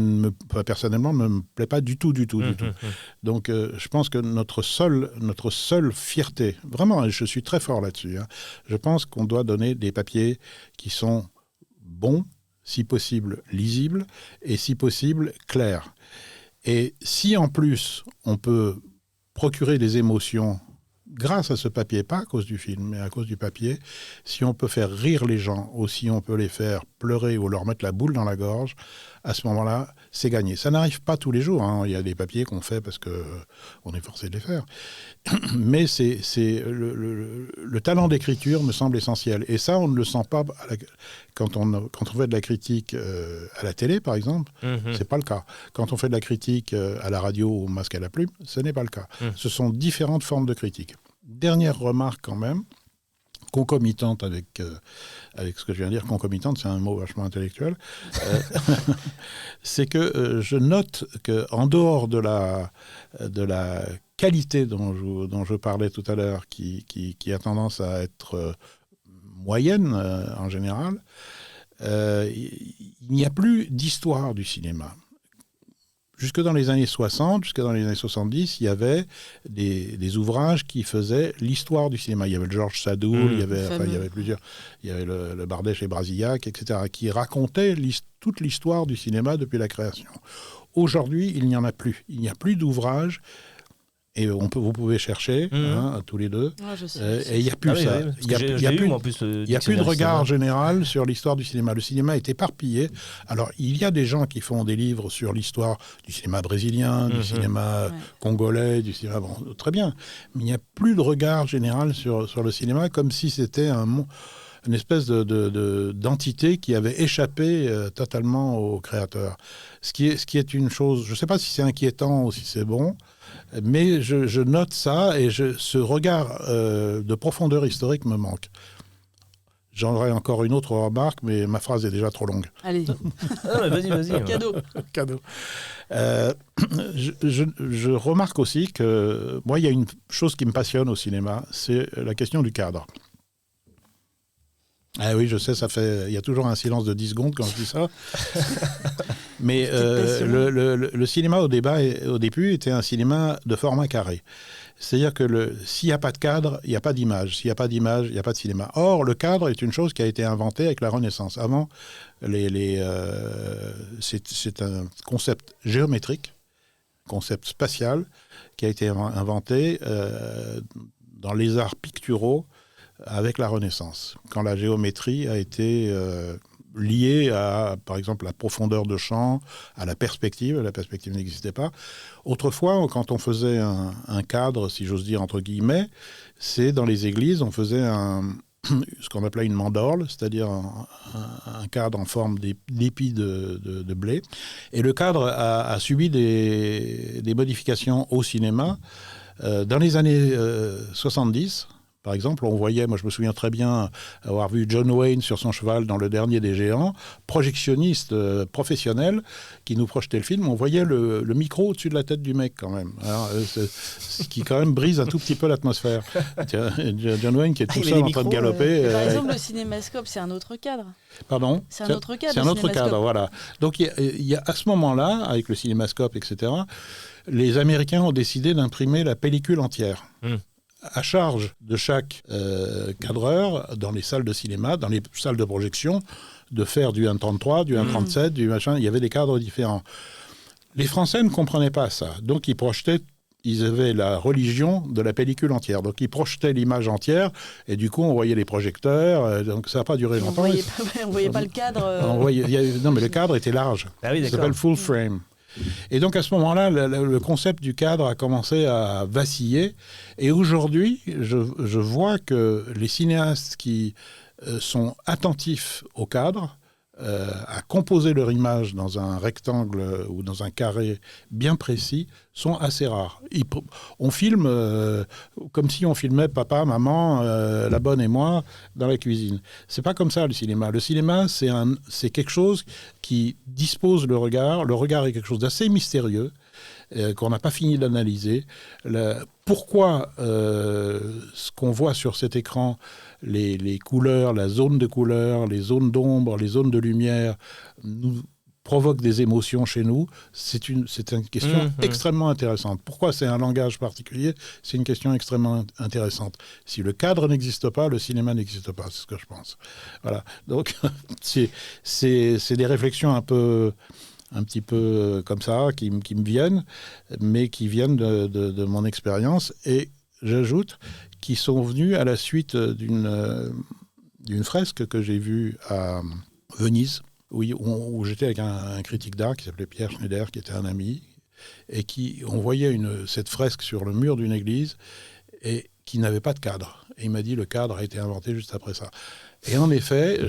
personnellement, ne me plaît pas du tout. Donc, je pense que notre seule fierté, vraiment, je suis très fort là-dessus, hein, je pense qu'on doit donner des papiers qui sont bons, si possible lisibles, et si possible clairs. Et si, en plus, on peut procurer des émotions grâce à ce papier, pas à cause du film, mais à cause du papier, si on peut faire rire les gens, ou si on peut les faire pleurer ou leur mettre la boule dans la gorge, à ce moment-là, c'est gagné. Ça n'arrive pas tous les jours. Il y a des papiers qu'on fait parce qu'on est forcé de les faire. Mais le talent d'écriture me semble essentiel. Et ça, on ne le sent pas quand on fait de la critique à la télé, par exemple. C'est pas le cas. Quand on fait de la critique à la radio ou au masque à la plume, ce n'est pas le cas. Ce sont différentes formes de critique. Dernière remarque quand même, concomitante avec ce que je viens de dire, concomitante, c'est un mot vachement intellectuel, c'est que je note qu'en dehors de la qualité dont je parlais tout à l'heure, qui a tendance à être moyenne en général, il n'y a plus d'histoire du cinéma. Jusque dans les années 60, jusque dans les années 70, il y avait des ouvrages qui faisaient l'histoire du cinéma. Il y avait le Georges Sadoul, il y avait plusieurs. Il y avait le Bardèche et Brasillac, etc., qui racontaient toute l'histoire du cinéma depuis la création. Aujourd'hui, il n'y en a plus. Il n'y a plus d'ouvrages. Et vous pouvez chercher, tous les deux. Et il n'y a plus ça. Il n'y a plus de regard général sur l'histoire du cinéma. Le cinéma est éparpillé. Alors, il y a des gens qui font des livres sur l'histoire du cinéma brésilien, du cinéma congolais, du cinéma... Bon, très bien. Mais il n'y a plus de regard général sur le cinéma, comme si c'était une espèce d'entité qui avait échappé totalement au créateur. Ce qui est une chose... Je ne sais pas si c'est inquiétant ou si c'est bon, mais je note ça et ce regard de profondeur historique me manque. J'en aurais encore une autre remarque, mais ma phrase est déjà trop longue. Allez. Vas-y. Cadeau. Je remarque aussi que moi, il y a une chose qui me passionne au cinéma, c'est la question du cadre. Ah oui, je sais, il y a toujours un silence de 10 secondes quand je dis ça. Mais le cinéma au début était un cinéma de format carré. C'est-à-dire que s'il n'y a pas de cadre, il n'y a pas d'image. S'il n'y a pas d'image, il n'y a pas de cinéma. Or, le cadre est une chose qui a été inventée avec la Renaissance. Avant, c'est un concept géométrique, concept spatial, qui a été inventé dans les arts picturaux avec la Renaissance, quand la géométrie a été liée à, par exemple, la profondeur de champ, à la perspective n'existait pas. Autrefois, quand on faisait un cadre, si j'ose dire, entre guillemets, c'est dans les églises, on faisait ce qu'on appelait une mandorle, c'est-à-dire un cadre en forme d'épi de blé. Et le cadre a subi des modifications au cinéma. Dans les années 70, par exemple, on voyait, moi je me souviens très bien avoir vu John Wayne sur son cheval dans Le Dernier des Géants, projectionniste professionnel qui nous projetait le film, on voyait le micro au-dessus de la tête du mec quand même. Alors, ce qui quand même brise un tout petit peu l'atmosphère. John Wayne qui est tout seul en train de galoper. Par exemple, le cinémascope, c'est un autre cadre. Pardon ? C'est un autre cadre. C'est un autre cadre, voilà. Donc il y a à ce moment-là, avec le cinémascope, etc., les Américains ont décidé d'imprimer la pellicule entière. À charge de chaque cadreur dans les salles de cinéma, dans les salles de projection, de faire du 1.33, du 1.37, du machin. Il y avait des cadres différents. Les Français ne comprenaient pas ça. Donc ils avaient la religion de la pellicule entière. Donc ils projetaient l'image entière et du coup on voyait les projecteurs. Donc ça n'a pas duré longtemps. On voyait pas le cadre. Non, mais le cadre était large. Ah oui, ça s'appelle full frame. Et donc à ce moment-là, le concept du cadre a commencé à vaciller. Et aujourd'hui, je vois que les cinéastes qui sont attentifs au cadre, à composer leur image dans un rectangle ou dans un carré bien précis, sont assez rares. On filme comme si on filmait papa, maman, la bonne et moi dans la cuisine. C'est pas comme ça le cinéma. Le cinéma, c'est quelque chose qui dispose le regard. Le regard est quelque chose d'assez mystérieux qu'on n'a pas fini d'analyser. Pourquoi ce qu'on voit sur cet écran, les couleurs, la zone de couleur, les zones d'ombre, les zones de lumière, nous provoquent des émotions chez nous, c'est une question extrêmement intéressante. Pourquoi c'est un langage particulier ? C'est une question extrêmement intéressante. Si le cadre n'existe pas, le cinéma n'existe pas, c'est ce que je pense. Voilà. Donc, c'est des réflexions un petit peu comme ça, qui me viennent, mais qui viennent de mon expérience. Et j'ajoute, qui sont venus à la suite d'une fresque que j'ai vue à Venise, où j'étais avec un critique d'art qui s'appelait Pierre Schneider, qui était un ami, et on voyait cette fresque sur le mur d'une église et qui n'avait pas de cadre. Et il m'a dit, le cadre a été inventé juste après ça. Et en effet,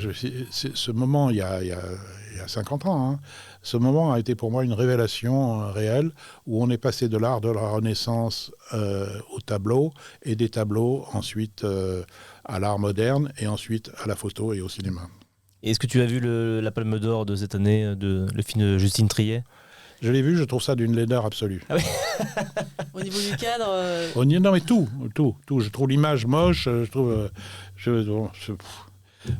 ce moment, il y a 50 ans, ce moment a été pour moi une révélation réelle, où on est passé de l'art de la Renaissance au tableau, et des tableaux ensuite à l'art moderne, et ensuite à la photo et au cinéma. Et est-ce que tu as vu la Palme d'Or de cette année, le film de Justine Triet ? Je l'ai vu, je trouve ça d'une laideur absolue. Ah oui. Au niveau du cadre... Non, mais tout. Je trouve l'image moche, je trouve...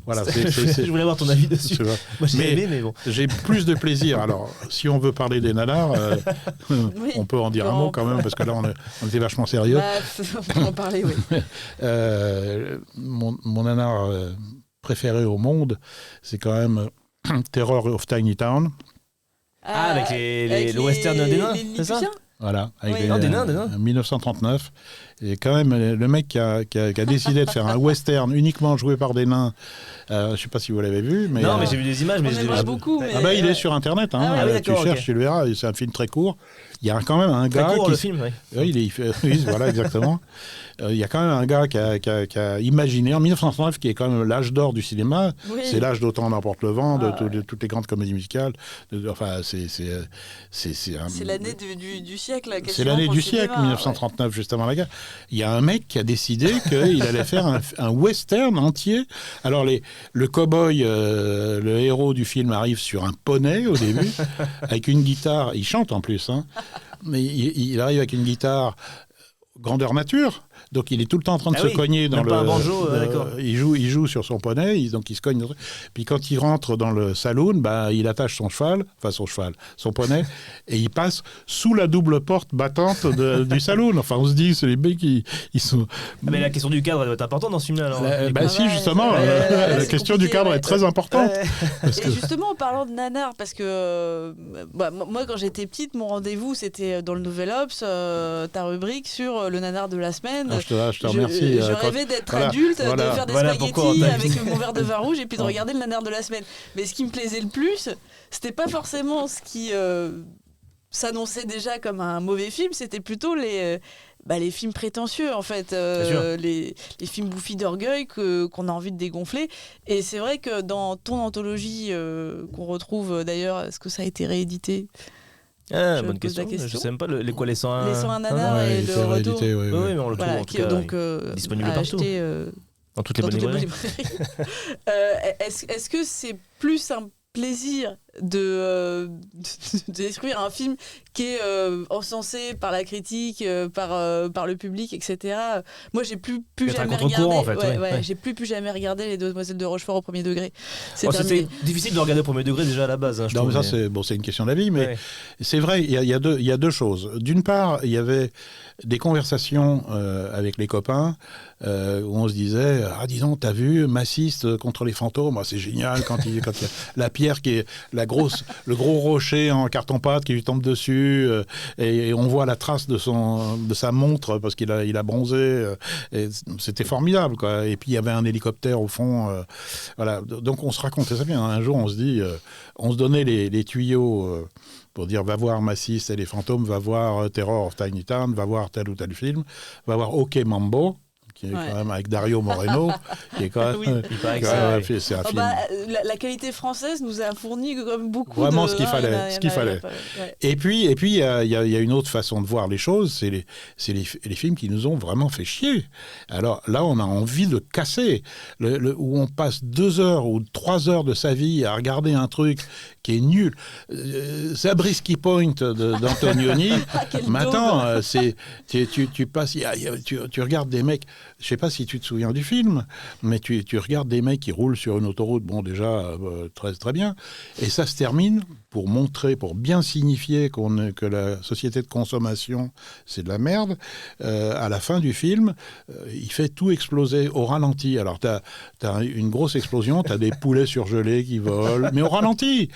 Voilà, je voulais avoir ton avis dessus. Moi, j'ai aimé, mais bon. J'ai plus de plaisir. Alors, si on veut parler des nanars, oui, on peut en dire un mot quand même, parce que là, on était vachement sérieux. On peut en parler, oui. Mon nanar préféré au monde, c'est quand même Terror of Tiny Town. Avec le western des nains, c'est ça ? Voilà, avec des nains. 1939. Et quand même, le mec qui a décidé de faire un western uniquement joué par des nains, je ne sais pas si vous l'avez vu. Mais, non, mais j'ai vu des images. Mais je l'ai beaucoup. Mais... il est sur Internet. oui, tu cherches, tu le verras. C'est un film très court. Il y a quand même un gars... Très court, le film, oui. Oui, voilà, exactement. Il y a quand même un gars qui a imaginé, en 1939, qui est quand même l'âge d'or du cinéma. Oui. C'est l'âge d'Autant n'emporte le vent, de toutes les grandes comédies musicales. C'est l'année du siècle. C'est l'année du siècle, 1939, juste avant la guerre. Il y a un mec qui a décidé qu'il allait faire un western entier. Alors, le cow-boy, le héros du film, arrive sur un poney au début, avec une guitare. Il chante en plus, mais il arrive avec une guitare grandeur nature. Donc il est tout le temps en train de se cogner dans pas un banjo, d'accord. Il joue sur son poney, donc il se cogne. Puis quand il rentre dans le saloon, il attache son poney, et il passe sous la double porte battante du saloon. Enfin, on se dit, c'est les mecs qui sont. Mais la question du cadre doit être importante dans ce film-là. Justement, la question du cadre est très importante. Et justement, en parlant de nanar, parce que moi, quand j'étais petite, mon rendez-vous, c'était dans le Nouvel Obs, ta rubrique sur le nanar de la semaine. Je te remercie. Je rêvais d'être adulte, de faire des spaghettis avec mon verre de vin rouge et puis de regarder le nanar de la semaine. Mais ce qui me plaisait le plus, c'était pas forcément ce qui s'annonçait déjà comme un mauvais film, c'était plutôt les films prétentieux, en fait, les films bouffis d'orgueil qu'on a envie de dégonfler. Et c'est vrai que dans ton anthologie, qu'on retrouve d'ailleurs, est-ce que ça a été réédité ? Bonne question. Je ne sais même pas les 101 nanars et le retour. Oui, mais on le trouve en tout cas, donc, disponible partout. Dans toutes les bonnes librairies. Est-ce que c'est plus un plaisir de découvrir un film qui est encensé par la critique, par le public, etc. Moi, j'ai plus jamais regardé. En fait, j'ai plus jamais regardé Les Demoiselles de Rochefort au premier degré. C'était difficile de regarder au premier degré déjà à la base. Je trouve, c'est une question d'avis, mais c'est vrai. Il y a deux choses. D'une part, il y avait des conversations avec les copains où on se disait, dis donc, t'as vu Massiste contre les fantômes, c'est génial quand il y a la pierre qui est le gros rocher en carton-pâte qui lui tombe dessus, et on voit la trace de sa montre parce qu'il a bronzé, et c'était formidable, quoi. Et puis il y avait un hélicoptère au fond, voilà. Donc on se racontait ça bien. Un jour on se dit, on se donnait les tuyaux pour dire, va voir Massiste et les fantômes, va voir Terror of Tiny Town, va voir tel ou tel film, va voir OK Mambo, qui est quand même avec Dario Moreno, qui est quand même, c'est un film. La qualité française nous a fourni comme beaucoup vraiment ce qu'il fallait. Et puis il y a une autre façon de voir les choses, c'est les films qui nous ont vraiment fait chier. Alors là, on a envie de casser, où on passe 2 heures ou 3 heures de sa vie à regarder un truc qui est nul. Zabriskie Point d'Antonioni, maintenant, tu passes, tu regardes des mecs. Je ne sais pas si tu te souviens du film, mais tu regardes des mecs qui roulent sur une autoroute, déjà, très, très bien, et ça se termine pour bien signifier que la société de consommation, c'est de la merde. À la fin du film, il fait tout exploser au ralenti. Alors, tu as une grosse explosion, tu as des poulets surgelés qui volent, mais au ralenti.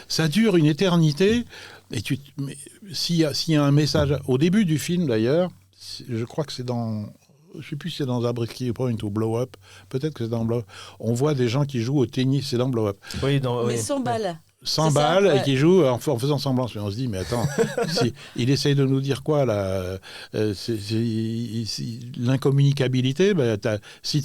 Ça dure une éternité, et s'il y a un message, au début du film d'ailleurs, je crois que c'est dans... Je ne sais plus si c'est dans Zabriskie Point ou Blow Up. Peut-être que c'est dans Blow Up. On voit des gens qui jouent au tennis. C'est dans Blow Up. Oui, Mais 100 balles. 100 balles et qui jouent en faisant semblant. Et on se dit, mais attends, il essaye de nous dire quoi là l'incommunicabilité. Si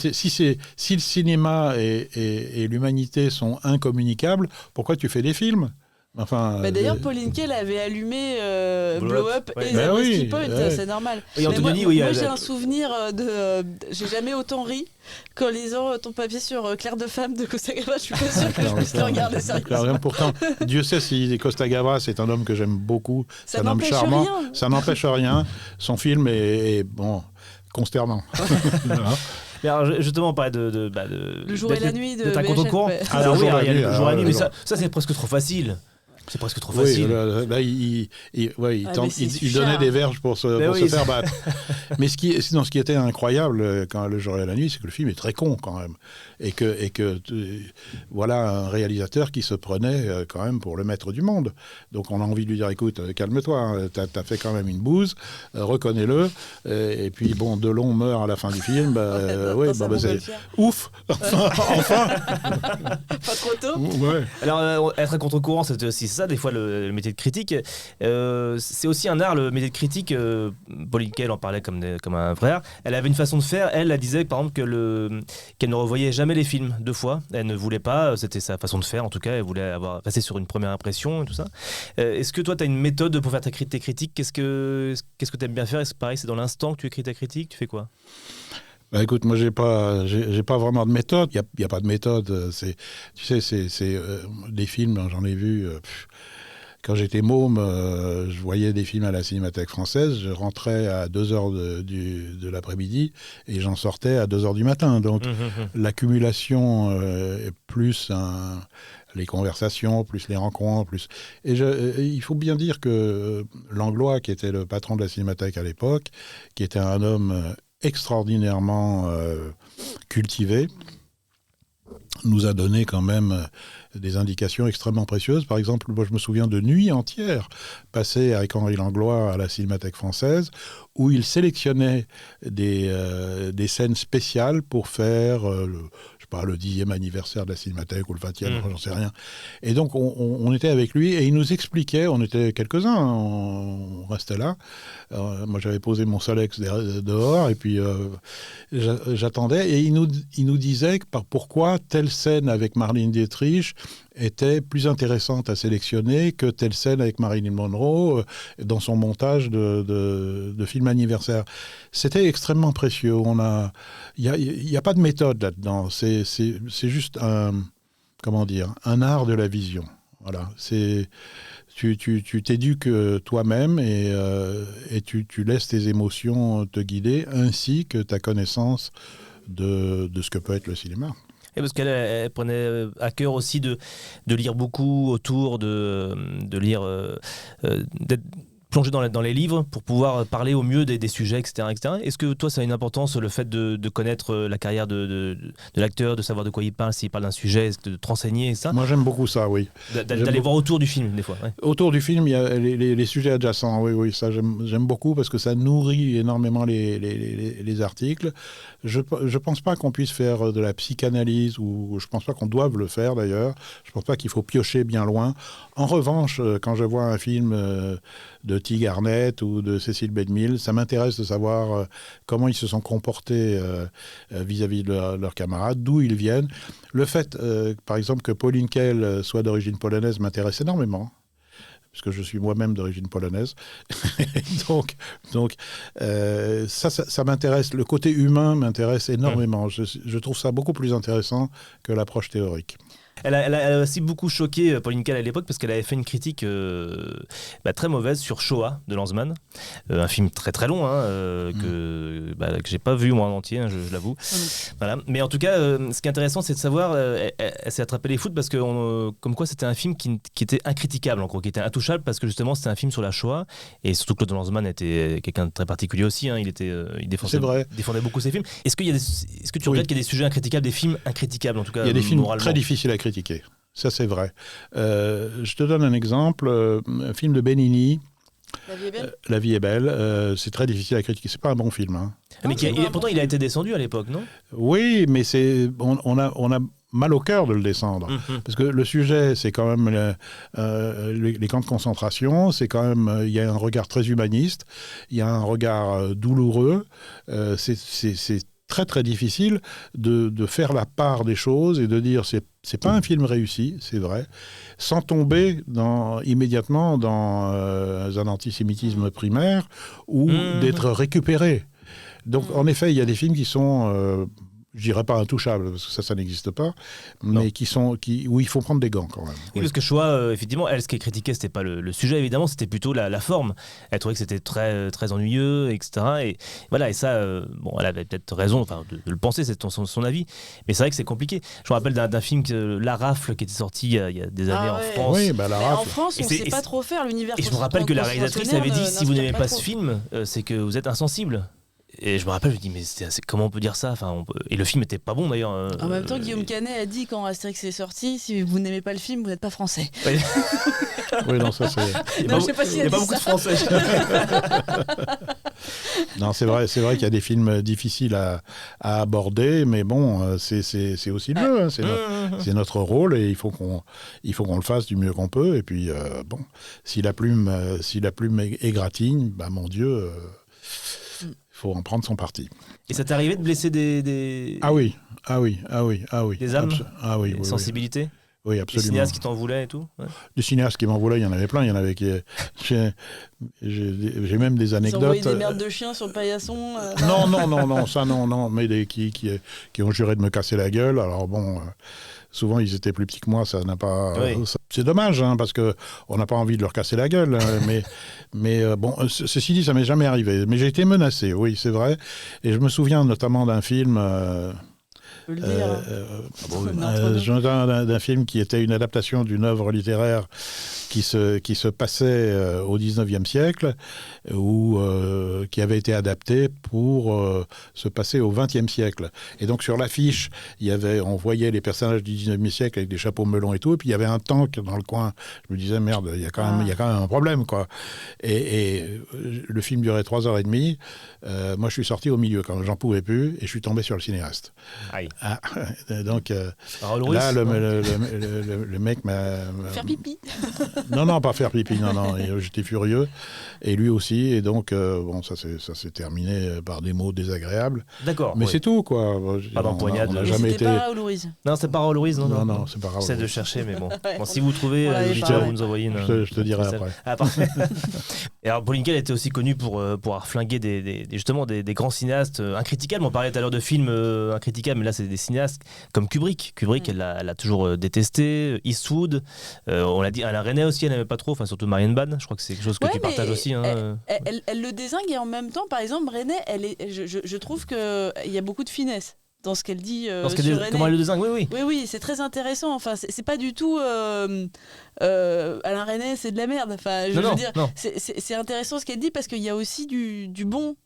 le cinéma et l'humanité sont incommunicables, pourquoi tu fais des films ? Enfin, d'ailleurs, Pauline Kael avait allumé Blow Up et Ben Zabriskie oui, Point, ouais. c'est normal. Oui, Mais moi, Antonioni, moi, j'ai un souvenir j'ai jamais autant ri qu'en lisant ton papier sur Claire de Femme de Costa Gavras. Je suis pas sûre que je puisse le regarder sérieusement. Pourtant, Dieu sait si Costa Gavras est un homme que j'aime beaucoup, Ça c'est un homme n'empêche charmant. rien. Ça n'empêche rien. Son film est bon, consternant. Mais alors, justement, on parlait de Le jour et la nuit de d'être à VHF, contre-courant. ouais. Alors Le oui, jour et la il y a nuit, le jour et la nuit, alors, mais ça c'est presque trop facile. C'est presque trop Oui, facile. là, il c'est donnait cher. des verges pour se oui, faire battre. Mais ce qui était incroyable quand Le jour et la nuit, c'est que le film est très con quand même. Et que voilà un réalisateur qui se prenait quand même pour le maître du monde. Donc on a envie de lui dire, écoute, calme-toi, hein, t'as fait quand même une bouse, reconnais-le. Et puis bon, Delon meurt à la fin du film. C'est ouf. Enfin. Pas trop tôt. Ouais. Alors, être à contre-courant, c'est aussi ça, des fois, le métier de critique. C'est aussi un art, le métier de critique. Pauline Kael en parlait comme un frère. Elle avait une façon de faire. Elle disait, par exemple, qu'elle ne revoyait jamais les films 2 fois. Elle ne voulait pas, c'était sa façon de faire, en tout cas. Elle voulait passer sur une première impression et tout ça. Est-ce que toi, tu as une méthode pour faire tes critiques ? Qu'est-ce que tu aimes bien faire ? Est-ce que pareil, c'est dans l'instant que tu écris ta critique ? Tu fais quoi ? Écoute, moi, j'ai pas vraiment de méthode. Il y a pas de méthode. C'est des films, j'en ai vu. Quand j'étais môme, je voyais des films à la Cinémathèque française. Je rentrais à 2h de l'après-midi et j'en sortais à 2h du matin. Donc, l'accumulation plus les conversations, plus les rencontres, plus... Et il faut bien dire que Langlois, qui était le patron de la Cinémathèque à l'époque, qui était un homme extraordinairement cultivé, nous a donné quand même des indications extrêmement précieuses. Par exemple, moi, je me souviens de nuits entières passées avec Henri Langlois à la Cinémathèque française, où il sélectionnait des scènes spéciales pour faire le 10e anniversaire de la Cinémathèque ou le 20e, j'en sais rien. Et donc, on était avec lui et il nous expliquait, on était quelques-uns, hein, on restait là. Moi, j'avais posé mon Solex dehors et puis j'attendais. Et il nous disait pourquoi telle scène avec Marlène Dietrich était plus intéressante à sélectionner que telle scène avec Marilyn Monroe dans son montage de film anniversaire. C'était extrêmement précieux. Il y a pas de méthode là-dedans. C'est juste un art de la vision. Voilà. Tu t'éduques toi-même et tu laisses tes émotions te guider, ainsi que ta connaissance de ce que peut être le cinéma. Et parce qu'elle prenait à cœur aussi de lire beaucoup autour, de lire, d'être plongé dans les livres pour pouvoir parler au mieux des sujets, etc., etc. Est-ce que toi, ça a une importance, le fait de connaître la carrière de l'acteur, de savoir de quoi il parle, s'il parle d'un sujet, de te renseigner, et ça ? Moi, j'aime beaucoup ça, oui. D'aller voir autour du film, des fois. Ouais. Autour du film, il y a les sujets adjacents, oui, ça j'aime beaucoup parce que ça nourrit énormément les articles. Je pense pas qu'on puisse faire de la psychanalyse, ou je pense pas qu'on doive le faire d'ailleurs. Je pense pas qu'il faut piocher bien loin. En revanche, quand je vois un film de T. Garnett ou de Cécile B. DeMille, ça m'intéresse de savoir comment ils se sont comportés vis-à-vis de leurs camarades, d'où ils viennent. Le fait, par exemple, que Pauline Kael soit d'origine polonaise m'intéresse énormément, puisque je suis moi-même d'origine polonaise. donc ça m'intéresse. Le côté humain m'intéresse énormément. Je trouve ça beaucoup plus intéressant que l'approche théorique. Elle a aussi beaucoup choqué Pauline Kael à l'époque parce qu'elle avait fait une critique très mauvaise sur Shoah de Lanzmann, un film très très long que j'ai pas vu moi en entier, hein, je l'avoue. Voilà. Mais en tout cas, ce qui est intéressant, c'est de savoir, elle s'est attrapée les foudres parce que comme quoi c'était un film qui était incritiquable, en gros, qui était intouchable parce que justement c'était un film sur la Shoah et surtout Claude Lanzmann était quelqu'un de très particulier aussi. Hein, il défendait beaucoup ses films. Est-ce que tu regrettes qu'il y ait des sujets incriticables, des films incriticables en tout cas? Il y a des films moralement très difficiles à critiquer. Ça, c'est vrai. Je te donne un exemple. Un film de Benigni La vie est belle. La vie est belle. C'est très difficile à critiquer. C'est pas un bon film. Hein. Mais pourtant, il a été descendu à l'époque, non? Oui, mais on a mal au cœur de le descendre. Parce que le sujet, c'est quand même les camps de concentration, c'est quand même, il y a un regard très humaniste, il y a un regard douloureux, c'est très très difficile de faire la part des choses et de dire c'est pas un film réussi, c'est vrai, sans tomber immédiatement dans un antisémitisme primaire ou d'être récupéré. Donc en effet, il y a des films qui sont... je dirais pas intouchables, parce que ça n'existe pas, mais où il faut prendre des gants quand même. Oui, parce que Shoah, effectivement, elle, ce qui est critiqué, c'était pas le sujet, évidemment, c'était plutôt la forme. Elle trouvait que c'était très, très ennuyeux, etc. Et voilà, et ça, elle avait peut-être raison de le penser, c'est son avis. Mais c'est vrai que c'est compliqué. Je me rappelle d'un film, La Rafle, qui était sorti il y a des années en France. Oui, La Rafle. En France, on ne sait pas trop faire l'univers. Et je me rappelle que la réalisatrice avait dit, si vous n'aimez pas ce film, c'est que vous êtes insensible. Et je me rappelle, je me dis, mais comment on peut dire ça? Et le film était pas bon d'ailleurs. En même temps, Guillaume Canet a dit quand Astérix est sorti, si vous n'aimez pas le film, vous n'êtes pas français. Oui, non, ça c'est... Non, je sais pas s'il y a pas beaucoup de français. Non, c'est vrai qu'il y a des films difficiles à aborder, mais bon, c'est aussi le jeu, hein, c'est notre rôle et il faut qu'on le fasse du mieux qu'on peut. Et puis, si la plume égratigne, mon Dieu... Il faut en prendre son parti. Et ça t'est arrivé de blesser des... Ah oui. Des âmes? Oui. Des sensibilités? Oui, absolument. Des cinéastes qui t'en voulaient et tout? Ouais. Des cinéastes qui m'en voulaient, il y en avait plein. Il y en avait qui... J'ai même des anecdotes. Ils ont envoyé des merdes de chiens sur le paillasson Non, ça non. Mais qui ont juré de me casser la gueule. Alors bon... Souvent, ils étaient plus petits que moi, ça n'a pas... Oui. C'est dommage, hein, parce qu'on n'a pas envie de leur casser la gueule. mais ceci dit, ça m'est jamais arrivé. Mais j'ai été menacé, oui, c'est vrai. Et je me souviens notamment d'un film... d'un film qui était une adaptation d'une œuvre littéraire qui se passait au 19e siècle ou qui avait été adapté pour se passer au 20e siècle. Et donc sur l'affiche, on voyait les personnages du 19e siècle avec des chapeaux melons et tout, et puis il y avait un tank dans le coin. Je me disais, merde, il y a quand même un problème, quoi. Et le film durait 3h30. Moi, je suis sorti au milieu quand j'en pouvais plus, et je suis tombé sur le cinéaste. Aïe. Donc là, le mec m'a... Faire pipi. Non, pas faire pipi, non, j'étais furieux, et lui aussi, et donc, ça s'est terminé par des mots désagréables. D'accord. Mais c'est tout, quoi. Pas d'empoignade. Mais c'était pas Raoul Ruiz. Non, c'est pas Raoul Ruiz, non. Non, c'est pas Raoul. J'essaie de chercher, mais bon. Si vous trouvez, vous nous envoyez une... Je te dirai après. Ah, parfait. Et alors, Pauline Kael était aussi connu pour avoir flingué des grands cinéastes incritiquables. On parlait tout à l'heure de films incritiquables, mais là, c'est des cinéastes comme Kubrick. Kubrick, elle l'a toujours détesté. Eastwood, on l'a dit, Alain Resnais aussi, elle n'aimait pas trop, surtout Marianne Bann. Je crois que c'est quelque chose que tu partages aussi. Hein. Elle le dézingue et en même temps, par exemple, Resnais, je trouve qu'il y a beaucoup de finesse dans ce qu'elle dit sur Resnais. Comment elle le dézingue, oui. Oui, c'est très intéressant. Enfin, c'est pas du tout Alain Resnais, c'est de la merde. Enfin, je veux dire, c'est intéressant ce qu'elle dit parce qu'il y a aussi du bon.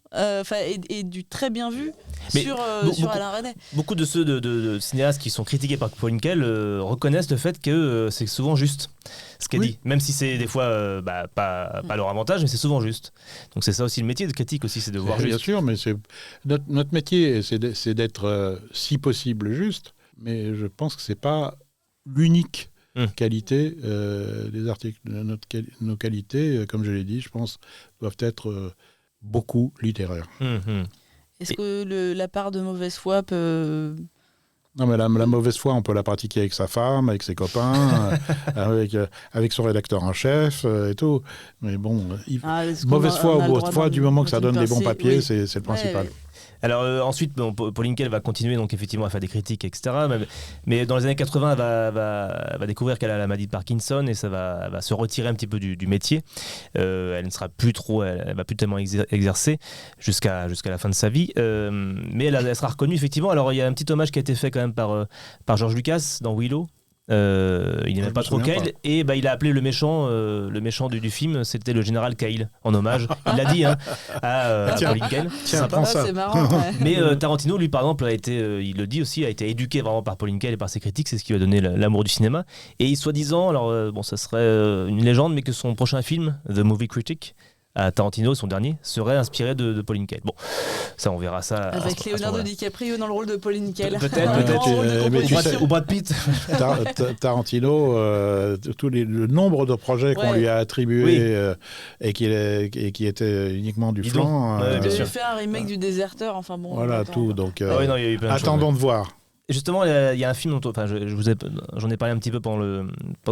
Et du très bien vu sur Alain Resnais. Beaucoup de ceux de cinéastes qui sont critiqués par Pauline Kael reconnaissent le fait que c'est souvent juste ce qu'elle dit, même si c'est des fois pas leur avantage, mais c'est souvent juste. Donc c'est ça aussi le métier de critique aussi, c'est de voir juste. Bien sûr, mais notre métier, c'est d'être si possible juste, mais je pense que c'est pas l'unique qualité des articles. Nos qualités, comme je l'ai dit, je pense, doivent être beaucoup littéraire. Est-ce que la part de mauvaise foi peut... Non, mais la mauvaise foi, on peut la pratiquer avec sa femme, avec ses copains, avec son rédacteur en chef et tout. Mais bon, mauvaise foi ou bonne foi, du moment que ça donne des bons papiers, c'est le principal. Ouais. Alors ensuite, Pauline Kael va continuer donc effectivement à faire des critiques, etc. Mais dans les années 80, elle va découvrir qu'elle a la maladie de Parkinson et ça va se retirer un petit peu du métier. Elle ne sera plus trop, elle va plus tellement exercer jusqu'à la fin de sa vie. Mais elle sera reconnue effectivement. Alors il y a un petit hommage qui a été fait quand même par George Lucas dans Willow. Il n'aimait pas trop Kael et il a appelé le méchant du film, c'était le général Kael en hommage. Il l'a dit à Pauline Kael. Tiens, prends ça. C'est marrant. Ouais. Mais Tarantino, lui par exemple, il le dit aussi, a été éduqué vraiment par Pauline Kael et par ses critiques, c'est ce qui lui a donné l'amour du cinéma. Et soi-disant, alors ça serait une légende, mais que son prochain film, The Movie Critic, à Tarantino, son dernier, serait inspiré de Pauline Kael. Bon, ça, on verra ça. Avec Leonardo DiCaprio dans le rôle de Pauline Kael. Ou Brad Pitt. Tarantino, le nombre de projets qu'on lui a attribués et qui étaient uniquement du flanc. Il avait fait un remake du Déserteur, enfin bon. Voilà, tout. Donc, non, il y a eu plein de attendons de voir. Justement, il y a un film dont j'en ai parlé un petit peu pendant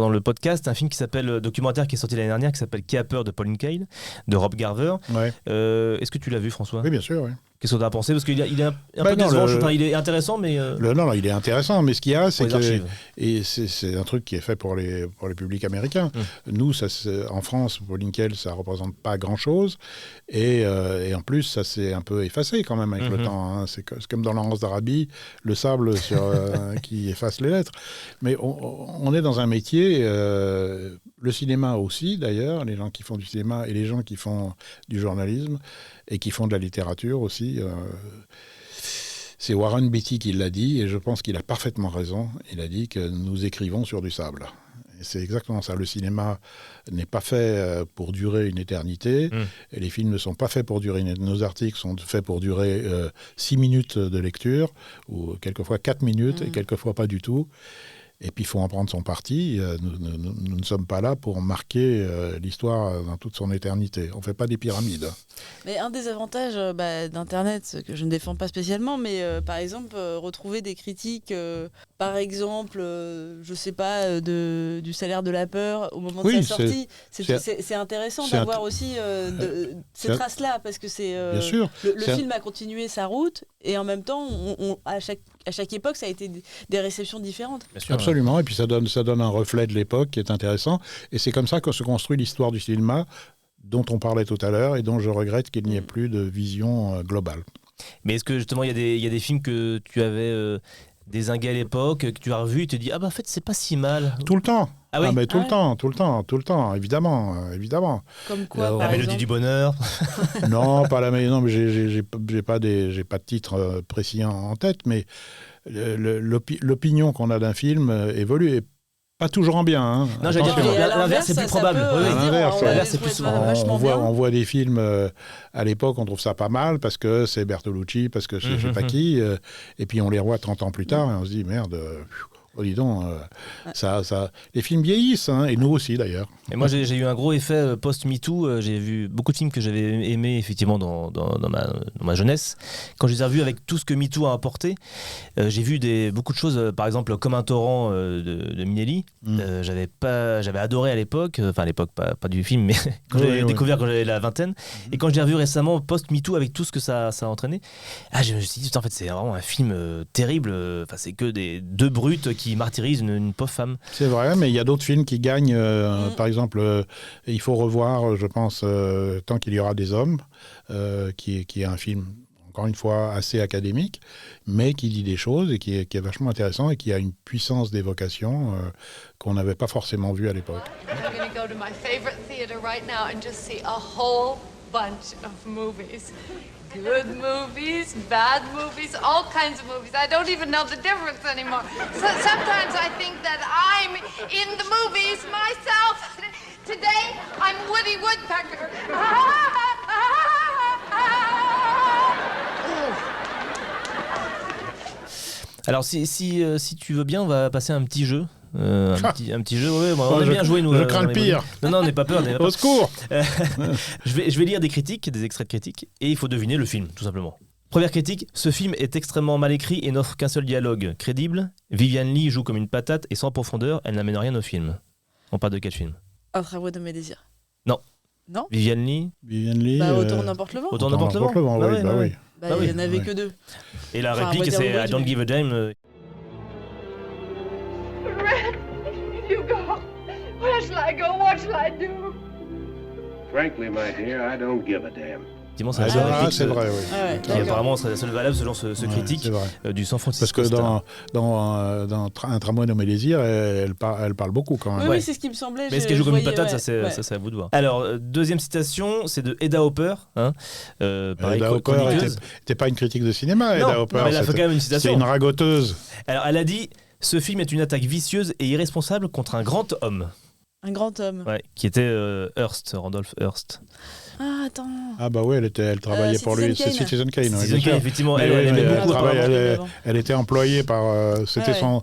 le podcast, un film qui s'appelle, documentaire qui est sorti l'année dernière, qui s'appelle Qui a peur de Pauline Kael, de Rob Garver. Ouais. Est-ce que tu l'as vu, François ? Oui, bien sûr, oui. Qu'est-ce que tu as pensé ? Parce qu'il est un peu décevant, il est intéressant, mais... Non, il est intéressant, mais ce qu'il y a, c'est que... Et c'est un truc qui est fait pour les publics américains. Nous, en France, Pauline Kael, ça ne représente pas grand-chose. Et en plus, ça s'est un peu effacé quand même avec le temps. Hein. C'est comme dans Laurence d'Arabie, le sable qui efface les lettres. Mais on est dans un métier... le cinéma aussi, d'ailleurs, les gens qui font du cinéma et les gens qui font du journalisme et qui font de la littérature aussi. C'est Warren Beatty qui l'a dit, et je pense qu'il a parfaitement raison. Il a dit que nous écrivons sur du sable. Et c'est exactement ça. Le cinéma n'est pas fait pour durer une éternité, et les films ne sont pas faits pour durer nos articles sont faits pour durer 6 minutes de lecture, ou quelquefois 4 minutes, et quelquefois pas du tout. Et puis, il faut en prendre son parti. Nous ne sommes pas là pour marquer l'histoire dans toute son éternité. On ne fait pas des pyramides. Mais un des avantages d'Internet, que je ne défends pas spécialement, mais par exemple, retrouver des critiques, par exemple, je ne sais pas, du salaire de la peur au moment de sa sortie, c'est intéressant d'avoir aussi ces traces-là, parce que bien sûr, le film a continué sa route, et en même temps, à chaque époque, ça a été des réceptions différentes. Absolument, et puis ça donne un reflet de l'époque qui est intéressant, et c'est comme ça que se construit l'histoire du cinéma dont on parlait tout à l'heure et dont je regrette qu'il n'y ait plus de vision globale. Mais est-ce que justement il y a des films que tu avais dézingués à l'époque, que tu as revus et tu te dis en fait c'est pas si mal. Tout le temps. Ah oui. Mais tout le temps, évidemment. Comme quoi, La Mélodie du bonheur. Non, pas la mélodie. Non, mais j'ai pas de titre précis en tête, mais l'opinion qu'on a d'un film évolue. Et pas toujours en bien. Hein. Non, j'allais dire l'inverse, c'est plus probable. L'inverse, c'est plus on voit des films à l'époque, on trouve ça pas mal parce que c'est Bertolucci, parce que je sais pas qui, et puis on les revoit 30 ans plus tard et on se dit merde. Oh, dis donc, les films vieillissent, hein, et nous aussi d'ailleurs. Et moi j'ai eu un gros effet post-MeToo, j'ai vu beaucoup de films que j'avais aimés effectivement dans ma jeunesse. Quand je les ai revus avec tout ce que MeToo a apporté, j'ai vu beaucoup de choses, par exemple Comme un torrent de Minelli, j'avais adoré à l'époque, enfin à l'époque pas du film, mais quand j'ai découvert quand j'avais la vingtaine, et quand je l'ai revu récemment post-MeToo avec tout ce que ça a entraîné, je me suis dit en fait c'est vraiment un film terrible, c'est que des deux brutes qui martyrise une pauvre femme. C'est vrai, mais il y a d'autres films qui gagnent. Par exemple, il faut revoir, je pense, Tant qu'il y aura des hommes, qui est un film, encore une fois, assez académique, mais qui dit des choses et qui est vachement intéressant et qui a une puissance d'évocation qu'on n'avait pas forcément vue à l'époque. I'm going to go to my favorite theater right now and just see a whole bunch of movies. Good movies, bad movies, all kinds of movies. I don't even know the difference anymore. So sometimes I think that I'm in the movies myself. Today, I'm Woody Woodpecker. Alors si tu veux bien, on va passer à un petit jeu. Un petit jeu, on aime bien jouer nous. Je crains le pire. Non, n'aie pas peur. Au secours. Je vais lire des critiques, des extraits de critiques, et il faut deviner le film, tout simplement. Première critique, ce film est extrêmement mal écrit et n'offre qu'un seul dialogue crédible. Viviane Lee joue comme une patate et sans profondeur, elle n'amène rien au film. On parle de quel film ? Un travail de mes désirs. Non. Viviane Lee. Autant n'importe le vent. Autant n'importe le vent, oui. Il n'y en avait que deux. Et la réplique, c'est I don't give a damn. Hugo, where shall I go? What shall I do? Frankly, my dear, I don't give a damn. C'est vrai, oui. Qui est apparemment la seule valable selon ce critique du San Francisco. Parce que dans Un tramway nommé Désir, elle parle beaucoup quand même. Oui, c'est ce qui me semblait. Mais est-ce qu'elle joue comme une patate, ça c'est à vous de voir. Alors, deuxième citation, c'est de Hedda Hopper. Hedda Hopper n'était pas une critique de cinéma, Hedda Hopper. Elle a fait quand même une citation. C'est une ragoteuse. Alors, elle a dit « Ce film est une attaque vicieuse et irresponsable contre un grand homme ». Un grand homme. Ouais, qui était Hearst, Randolph Hearst. Ah, attends. Ah bah oui, elle travaillait pour lui. C'est Citizen Kane. Citizen Kane, effectivement. Elle était employée par... C'était son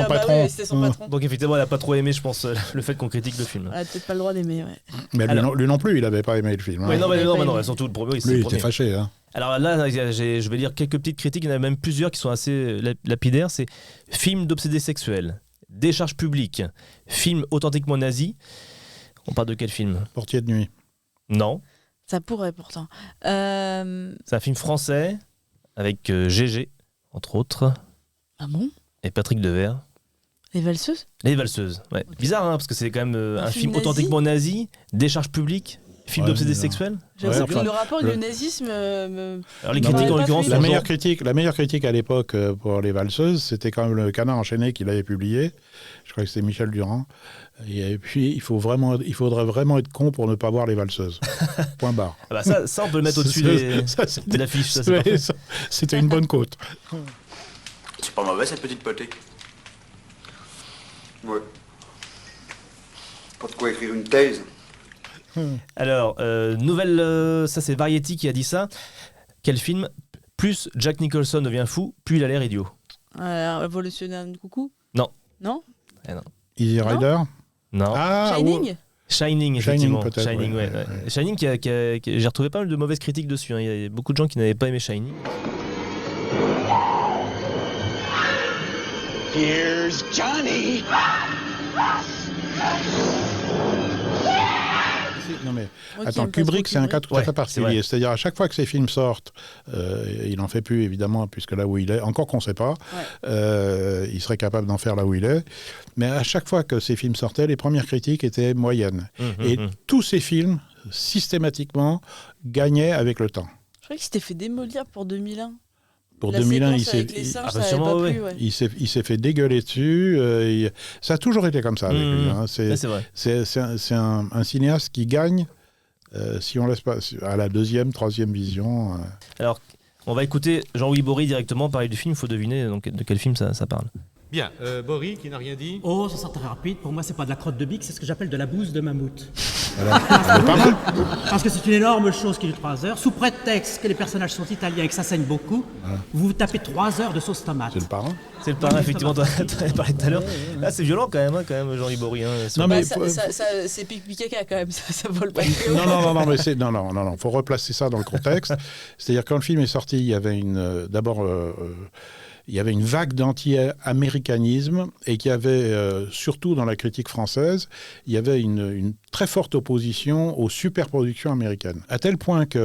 patron. Oui, c'était son patron. Donc effectivement, elle n'a pas trop aimé, je pense, le fait qu'on critique le film. Elle n'a peut-être pas le droit d'aimer, ouais. Mais lui non plus, il n'avait pas aimé le film. Oui, non, surtout le premier. Lui, il était fâché. Hein. Alors là, je vais lire quelques petites critiques. Il y en a même plusieurs qui sont assez lapidaires. C'est film d'obsédés sexuels, décharge publique, film authentiquement nazi. On parle de quel film ? Portier de nuit. Non. Ça pourrait pourtant. C'est un film français avec Gégé, entre autres. Ah bon ? Et Patrick Devers. Les valseuses ? Les valseuses, ouais. Okay. Bizarre, hein, parce que c'est quand même un film nazi authentiquement nazi, décharge publique, film d'obsédés sexuels. Le rapport avec le nazisme. Alors les critiques en l'occurrence. La meilleure critique à l'époque pour les valseuses, c'était quand même le Canard enchaîné qu'il avait publié. Je crois que c'était Michel Durand. Et puis il faudrait vraiment être con pour ne pas voir les valseuses. Point barre. Ah bah ça on peut le mettre au-dessus de l'affiche. C'était une bonne côte. C'est pas mauvais cette petite potée. Ouais. Pas de quoi écrire une thèse. Alors, nouvelle, ça c'est Variety qui a dit ça. Quel film ? Plus Jack Nicholson devient fou, plus il a l'air idiot. Révolutionnaire un coucou ? Non. Non ? Non. Easy Rider ? Non. Shining ? Shining, effectivement. Shining, ouais. Shining, j'ai retrouvé pas mal de mauvaises critiques dessus. Hein. Il y a beaucoup de gens qui n'avaient pas aimé Shining. Here's Johnny. Non mais attends, Kubrick c'est un cas tout à fait particulier. C'est-à-dire à chaque fois que ces films sortent, il n'en fait plus évidemment puisque là où il est, encore qu'on ne sait pas, il serait capable d'en faire là où il est. Mais à chaque fois que ces films sortaient, les premières critiques étaient moyennes. Et tous ces films systématiquement gagnaient avec le temps. Je crois qu'il s'était fait démolir pour 2001. Pour 2001, il s'est fait dégueuler dessus. Ça a toujours été comme ça avec lui. Hein. C'est un cinéaste qui gagne si on laisse pas à la deuxième, troisième vision. Alors, on va écouter Jean-Louis Bory directement parler du film. Il faut deviner donc, de quel film ça parle. Bien, Bory qui n'a rien dit. Oh, ça sera très rapide. Pour moi, c'est pas de la crotte de bique, c'est ce que j'appelle de la bouse de mammouth. Voilà. Pas mal. Parce que c'est une énorme chose qui dure 3 heures. Sous prétexte que les personnages sont italiens et que ça saigne beaucoup, vous tapez 3 heures de sauce tomate. C'est le parrain. C'est le parrain, effectivement, tu en avais parlé tout à l'heure. Là, c'est violent quand même Jean-Louis Bory. Hein, non, mais c'est pique-pique quand même, ça vole pas. Non, faut replacer ça dans le contexte. C'est-à-dire, quand le film est sorti, il y avait il y avait une vague d'anti-américanisme et qu'il y avait, surtout dans la critique française, il y avait une très forte opposition aux superproductions américaines. À tel point qu'il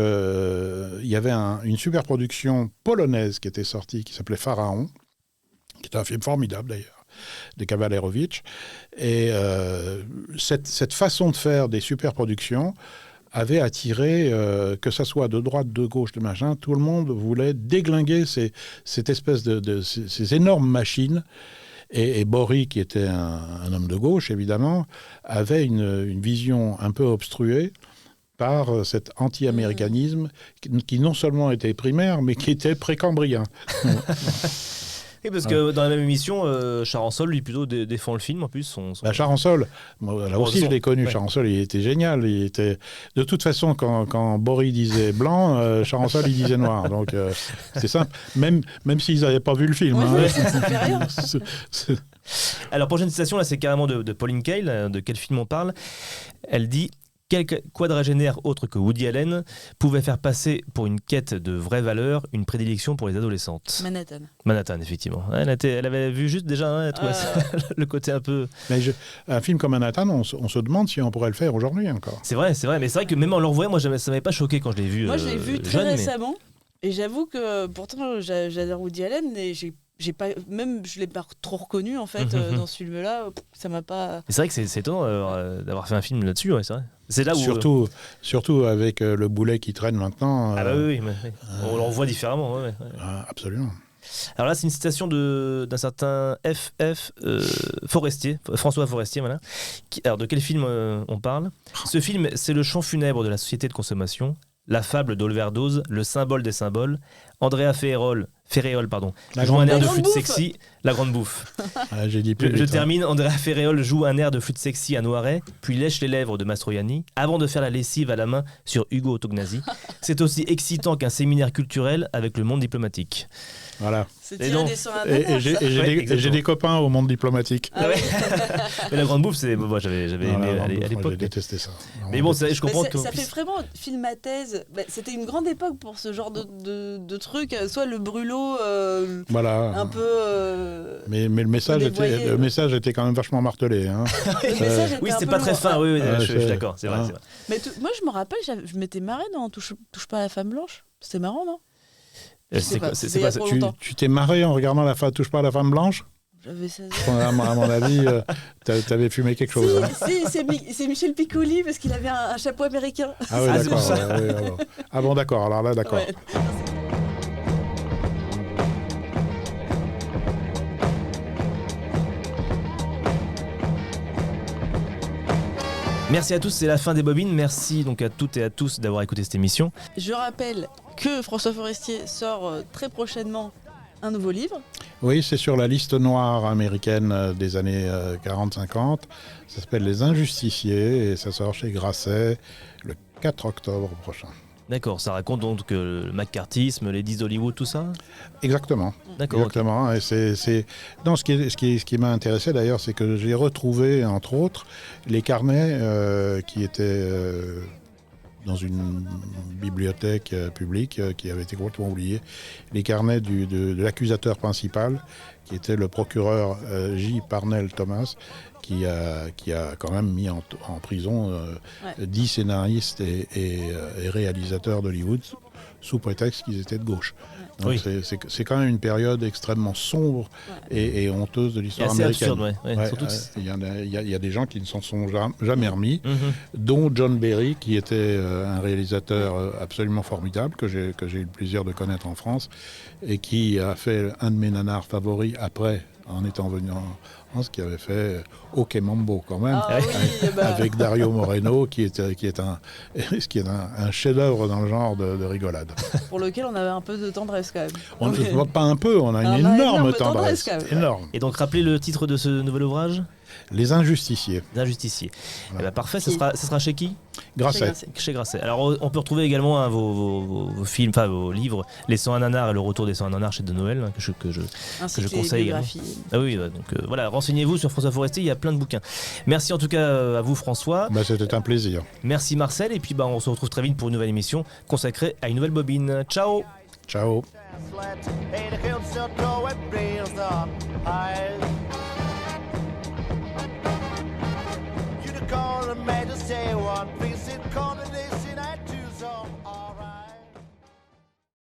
y avait une superproduction polonaise qui était sortie, qui s'appelait Pharaon, qui est un film formidable d'ailleurs, de Kawalerowicz. Et cette façon de faire des superproductions avait attiré, que ça soit de droite, de gauche, de machin, tout le monde voulait déglinguer cette espèce ces énormes machines. Et Bory, qui était un homme de gauche, évidemment, avait une vision un peu obstruée par cet anti-américanisme qui non seulement était primaire, mais qui était précambrien. Oui, parce que dans la même émission, Charançol, lui, plutôt défend le film, en plus. Charançol, là aussi, je l'ai connu. Ouais. Charançol, il était génial. De toute façon, quand Bory disait blanc, Charançol, il disait noir. Donc, c'est simple. Même s'ils n'avaient pas vu le film. Oui, ça fait rien. Alors, prochaine citation, là, c'est carrément de Pauline Kael. De quel film on parle ? Elle dit... Quel quadragénaire autre que Woody Allen pouvait faire passer pour une quête de vraies valeurs une prédilection pour les adolescentes ? Manhattan, effectivement. Elle avait vu juste déjà le côté un peu... Mais un film comme Manhattan, on se demande si on pourrait le faire aujourd'hui encore. C'est vrai. Mais c'est vrai que même en le revoyant, moi, ça m'avait pas choqué quand je l'ai vu. Moi, je l'ai vu très récemment. Et j'avoue que pourtant, j'adore Woody Allen et je l'ai pas trop reconnu en fait dans ce film-là. Ça m'a pas. C'est vrai que c'est étonnant d'avoir fait un film là-dessus, ouais, c'est vrai. C'est là où surtout avec le boulet qui traîne maintenant. Ah bah oui. On le revoit différemment, ouais. Absolument. Alors là, c'est une citation d'un certain Forestier, François Forestier, voilà. Alors de quel film on parle ? Ce film, c'est le chant funèbre de la société de consommation. La fable d'Overdose, le symbole des symboles. Andrea Feerol Ferréol, pardon, La joue un grande air de bouffe. flûte sexy, la grande bouffe. Ah, j'ai dit plus Je vite, hein. termine, Andrea Ferréol joue un air de flûte sexy à Noiret, puis lèche les lèvres de Mastroianni, avant de faire la lessive à la main sur Ugo Tognazzi. C'est aussi excitant qu'un séminaire culturel avec le monde diplomatique. Voilà. C'est Et tiré donc- des soins à Et Nana, j'ai ça. et j'ai Ouais, des- exactement. j'ai des copains au monde diplomatique. Ah ouais. Mais la grande bouffe, c'est moi j'avais Non, aimé la grande à bouffe, moi, l'époque. j'ai détesté ça. Mais bon, je comprends Mais que. ça fait vraiment film à thèse. Bah, c'était une grande époque pour ce genre de trucs. Soit le brûlot, Voilà. un peu. Mais le message dévoyé, le message était quand même vachement martelé. Hein. message était Oui, un c'est peu pas très lourd, fin, oui, Ouais, je suis d'accord, c'est vrai. hein. C'est vrai. Mais moi, je me rappelle, je m'étais marrée dans touche pas à la femme blanche. C'était marrant, non? Je sais pas, c'était il y a trop longtemps. Tu t'es marré en regardant Touche pas à la femme blanche? J'avais 16 ans. À mon avis, t'avais fumé quelque chose. hein. Si, c'est Michel Piccoli parce qu'il avait un chapeau américain. Ah oui, Ah, c'est d'accord. pour ça. Ouais, alors. Ah bon, d'accord. Alors là, d'accord. Ouais. Merci à tous, c'est la fin des bobines. Merci donc à toutes et à tous d'avoir écouté cette émission. Je rappelle que François Forestier sort très prochainement un nouveau livre. Oui, c'est sur la liste noire américaine des années 40-50. Ça s'appelle Les Injusticiés et ça sort chez Grasset le 4 octobre prochain. D'accord, ça raconte donc le McCarthyisme, les 10 d'Hollywood, tout ça? Exactement. D'accord. Exactement. Et non, ce qui m'a intéressé d'ailleurs, c'est que j'ai retrouvé, entre autres, les carnets qui étaient dans une bibliothèque publique qui avait été complètement oubliée. Les carnets de l'accusateur principal, qui était le procureur J. Parnell Thomas, qui a quand même mis en prison 10 scénaristes et réalisateurs d'Hollywood sous prétexte qu'ils étaient de gauche. Donc Oui. c'est quand même une période extrêmement sombre et honteuse de l'histoire Et assez américaine. absurde, ouais. Surtout Il y a des gens qui ne s'en sont jamais remis, Mhm. dont John Barry, qui était un réalisateur absolument formidable, que j'ai eu le plaisir de connaître en France, et qui a fait un de mes nanars favoris après, en étant venu en France, qui avait fait OK Mambo quand même, Ah oui, avec Dario Moreno, qui est un chef-d'œuvre dans le genre de rigolade. Pour lequel on avait un peu de tendresse quand même. Pas un peu, on a une énorme tendresse. quand même. Énorme. Et donc, rappelez le titre de ce nouvel ouvrage? Les Injusticiés. Les Injusticiés. Voilà. Eh ben, parfait, ça sera chez qui? Grasset. Chez Grasset. Alors, on peut retrouver également vos films, enfin vos livres, Les 101 nanars et le retour des 101 nanars chez De Noël, hein, que je Ainsi que les conseille également. biographies. Ah oui, donc voilà, renseignez-vous sur François Forestier, il y a plein de bouquins. Merci en tout cas à vous François. C'était un plaisir. Merci Marcel, et puis on se retrouve très vite pour une nouvelle émission consacrée à une nouvelle bobine. Ciao. Ciao. Unicorn and majesty, one piece in corner.